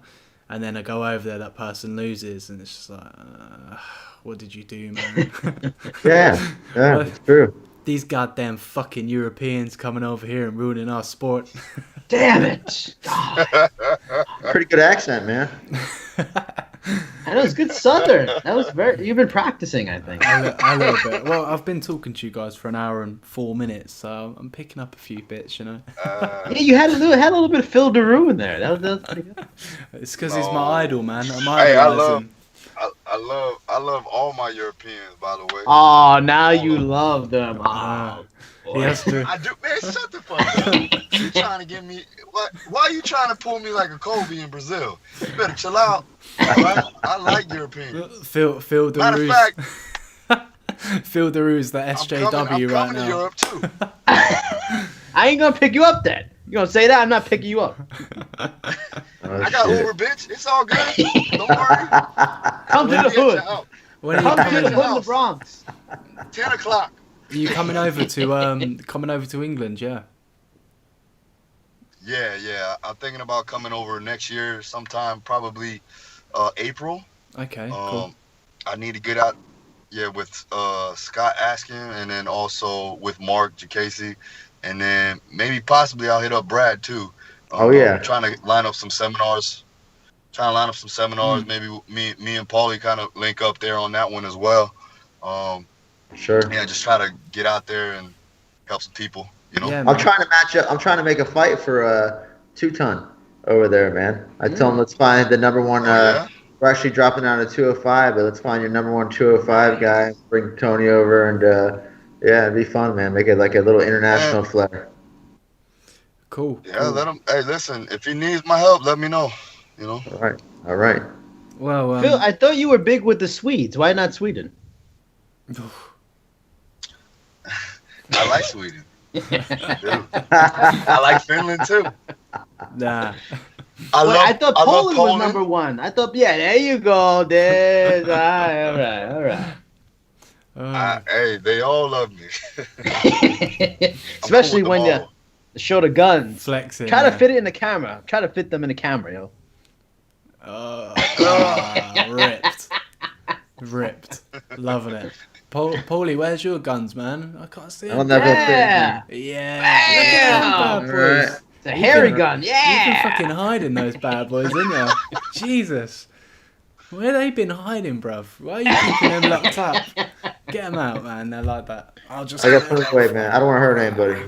[SPEAKER 1] and then I go over there, that person loses, and it's just like, what did you do, man?
[SPEAKER 2] yeah, it's true.
[SPEAKER 1] These goddamn fucking Europeans coming over here and ruining our sport.
[SPEAKER 3] Damn it!
[SPEAKER 2] Pretty good accent, man.
[SPEAKER 3] I know, it's good Southern. That was you've been practicing, I think.
[SPEAKER 1] A little bit. Well, I've been talking to you guys for an hour and 4 minutes, so I'm picking up a few bits,
[SPEAKER 3] Yeah, you had a little bit of Phil DeRue in there. That was pretty good.
[SPEAKER 1] It's because he's my idol, man.
[SPEAKER 4] I love all my Europeans, by the way.
[SPEAKER 3] Oh, now you love them. Oh,
[SPEAKER 1] he has to.
[SPEAKER 4] I do, man. Shut the fuck up. You trying to get me? What? Why are you trying to pull me like a Kobe in Brazil? You better chill out. Right? I like Europeans.
[SPEAKER 1] Phil DeRue.
[SPEAKER 4] Matter of fact,
[SPEAKER 1] Phil DeRue is the SJW
[SPEAKER 4] I'm
[SPEAKER 1] right
[SPEAKER 4] coming
[SPEAKER 1] now.
[SPEAKER 4] to Europe too.
[SPEAKER 3] I ain't gonna pick you up then. You gonna say that? I'm not picking you up.
[SPEAKER 4] I got Uber, bitch. It's all good. Don't worry.
[SPEAKER 3] Come to the hood.
[SPEAKER 1] When are you
[SPEAKER 3] Come to the
[SPEAKER 1] coming?
[SPEAKER 3] hood in the Bronx.
[SPEAKER 4] 10 o'clock.
[SPEAKER 1] Are you coming over to England? Yeah.
[SPEAKER 4] Yeah. I'm thinking about coming over next year sometime, probably April.
[SPEAKER 1] Okay, cool.
[SPEAKER 4] Um, I need to get out, yeah, with Scott Askin, and then also with Mark Jacasey, and then maybe possibly I'll hit up Brad too.
[SPEAKER 2] Oh yeah,
[SPEAKER 4] Trying to line up some seminars. Maybe me and Paulie kind of link up there on that one as well. Um,
[SPEAKER 2] sure.
[SPEAKER 4] yeah, just try to get out there and help some people.
[SPEAKER 1] Yeah,
[SPEAKER 2] I'm
[SPEAKER 1] man.
[SPEAKER 2] trying to match up. I'm trying to make a fight for 2 ton over there, man. I tell them let's find the number one.
[SPEAKER 4] Oh yeah.
[SPEAKER 2] We're actually dropping down to 205, but let's find your number one 205 guy. Bring Tony over, and yeah, it'd be fun, man. Make it like a little
[SPEAKER 4] Man,
[SPEAKER 2] international flair.
[SPEAKER 1] Cool,
[SPEAKER 4] yeah,
[SPEAKER 1] cool.
[SPEAKER 4] let him. Hey, listen, if he needs my help, let me know.
[SPEAKER 2] All right, all right.
[SPEAKER 1] Well,
[SPEAKER 3] Phil, I thought you were big with the Swedes. Why not Sweden?
[SPEAKER 4] I like Sweden. I like Finland too.
[SPEAKER 1] nah.
[SPEAKER 3] I thought
[SPEAKER 4] I love
[SPEAKER 3] Poland was number one. I thought, yeah, there you go. There's all right.
[SPEAKER 4] Hey, they all love me.
[SPEAKER 3] Especially
[SPEAKER 4] cool with
[SPEAKER 3] when
[SPEAKER 4] them
[SPEAKER 3] you
[SPEAKER 4] all.
[SPEAKER 3] show the guns.
[SPEAKER 1] Flexing.
[SPEAKER 3] Try to
[SPEAKER 1] yeah.
[SPEAKER 3] fit it in the camera. Try to fit them in the camera, yo.
[SPEAKER 1] Ripped. Loving it. Paulie, where's your guns, man? I can't see
[SPEAKER 2] I'll
[SPEAKER 1] them.
[SPEAKER 2] never
[SPEAKER 3] Yeah.
[SPEAKER 1] Yeah. Look at them bad
[SPEAKER 2] All
[SPEAKER 1] boys.
[SPEAKER 2] right.
[SPEAKER 3] It's a hairy
[SPEAKER 1] can-
[SPEAKER 3] gun.
[SPEAKER 1] You've been
[SPEAKER 3] Yeah.
[SPEAKER 1] fucking hiding those bad boys, didn't you? Jesus. Where they been hiding, bruv? Why are you keeping them locked up? Get them out, man. They're like that.
[SPEAKER 2] I got to put away, man. I don't want to hurt anybody.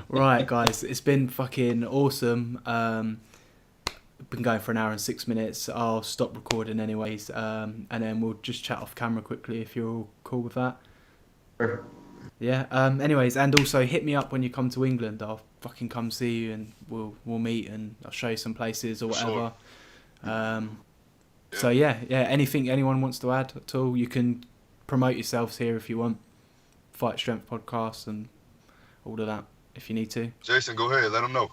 [SPEAKER 1] Right, guys. It's been fucking awesome. Been going for an hour and 6 minutes. I'll stop recording anyways, and then we'll just chat off camera quickly if you're all cool with that.
[SPEAKER 2] Sure.
[SPEAKER 1] Yeah. Anyways, and also hit me up when you come to England. I'll fucking come see you, and we'll meet, and I'll show you some places or whatever. So yeah. Anything anyone wants to add at all, you can promote yourselves here if you want. Fight Strength podcast and all of that if you need to.
[SPEAKER 4] Jason, go ahead. Let them know.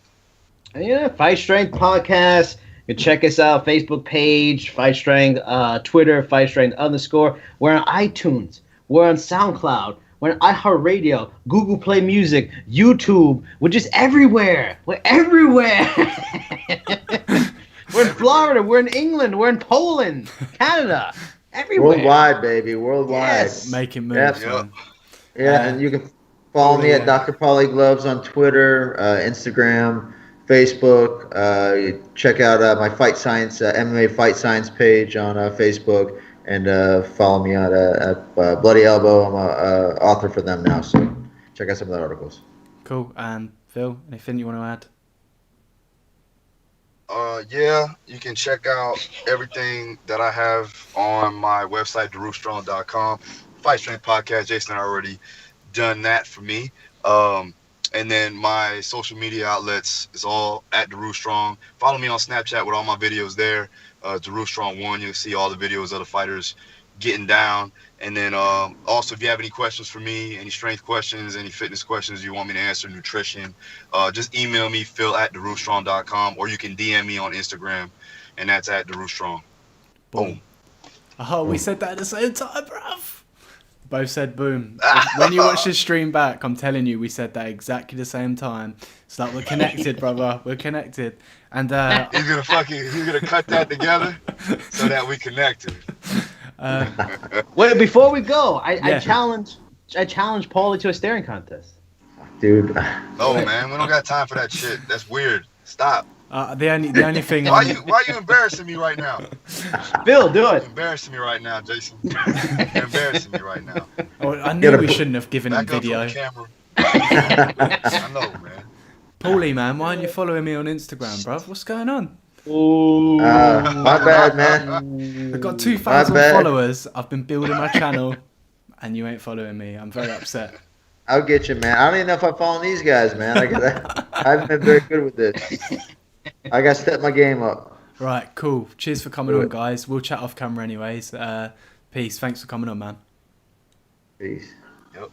[SPEAKER 3] Yeah, Fight Strength podcast. You can check us out, Facebook page, Fight Strength, Twitter, Fight Strength _ We're on iTunes. We're on SoundCloud. We're on iHeartRadio, Google Play Music, YouTube. We're just everywhere. We're everywhere. We're in Florida. We're in England. We're in Poland, Canada, everywhere.
[SPEAKER 2] Worldwide, baby. Worldwide.
[SPEAKER 3] Yes.
[SPEAKER 1] Making moves,
[SPEAKER 2] Yep.
[SPEAKER 1] man.
[SPEAKER 2] Yeah, and you can follow me at Dr. Pauly Gloves on Twitter, Instagram, Facebook. Check out my Fight Science, MMA Fight Science page on Facebook, and follow me at Bloody Elbow. I'm an author for them now, so check out some of the articles.
[SPEAKER 1] Cool. And Phil, anything you want to add?
[SPEAKER 4] Yeah, you can check out everything that I have on my website, DeRustrong.com. Fight Strength Podcast. Jason already done that for me. And then my social media outlets is all at DeRustrong. Follow me on Snapchat with all my videos there. DeRustrong1, you'll see all the videos of the fighters getting down. And then also, if you have any questions for me, any strength questions, any fitness questions you want me to answer, nutrition, just email me, phil@deroostrong.com, or you can DM me on Instagram, and that's at DeRustrong. Boom.
[SPEAKER 1] Oh, we said that at the same time, bruv. Both said boom. When you watch this stream back, I'm telling you, we said that exactly the same time. It's like we're connected, brother. We're connected. And
[SPEAKER 4] He's gonna cut that together so that we connected.
[SPEAKER 3] Wait, before we go, I
[SPEAKER 1] Yeah.
[SPEAKER 3] challenge Paulie to a staring contest.
[SPEAKER 2] Dude.
[SPEAKER 4] No, man, we don't got time for that shit. That's weird. Stop.
[SPEAKER 1] the only thing.
[SPEAKER 4] Why you embarrassing me right now?
[SPEAKER 3] Phil, do
[SPEAKER 4] You're
[SPEAKER 3] it.
[SPEAKER 4] embarrassing me right now, Jason. You're embarrassing me right now.
[SPEAKER 1] Oh, I knew we shouldn't have given him
[SPEAKER 4] Back up
[SPEAKER 1] video.
[SPEAKER 4] on camera. I know, man.
[SPEAKER 1] Paulie, man, why aren't you following me on Instagram, bruv? What's going on?
[SPEAKER 3] Ooh.
[SPEAKER 2] My bad, man.
[SPEAKER 1] I've got 2,000
[SPEAKER 2] My bad.
[SPEAKER 1] followers. I've been building my channel, and you ain't following me. I'm very upset.
[SPEAKER 2] I'll get you, man. I don't even know if I'm following these guys, man. I haven't been very good with this. I got to step my game up.
[SPEAKER 1] Right, cool. Cheers for coming on, guys. We'll chat off camera anyways. Peace. Thanks for coming on, man.
[SPEAKER 2] Peace.
[SPEAKER 4] Yep.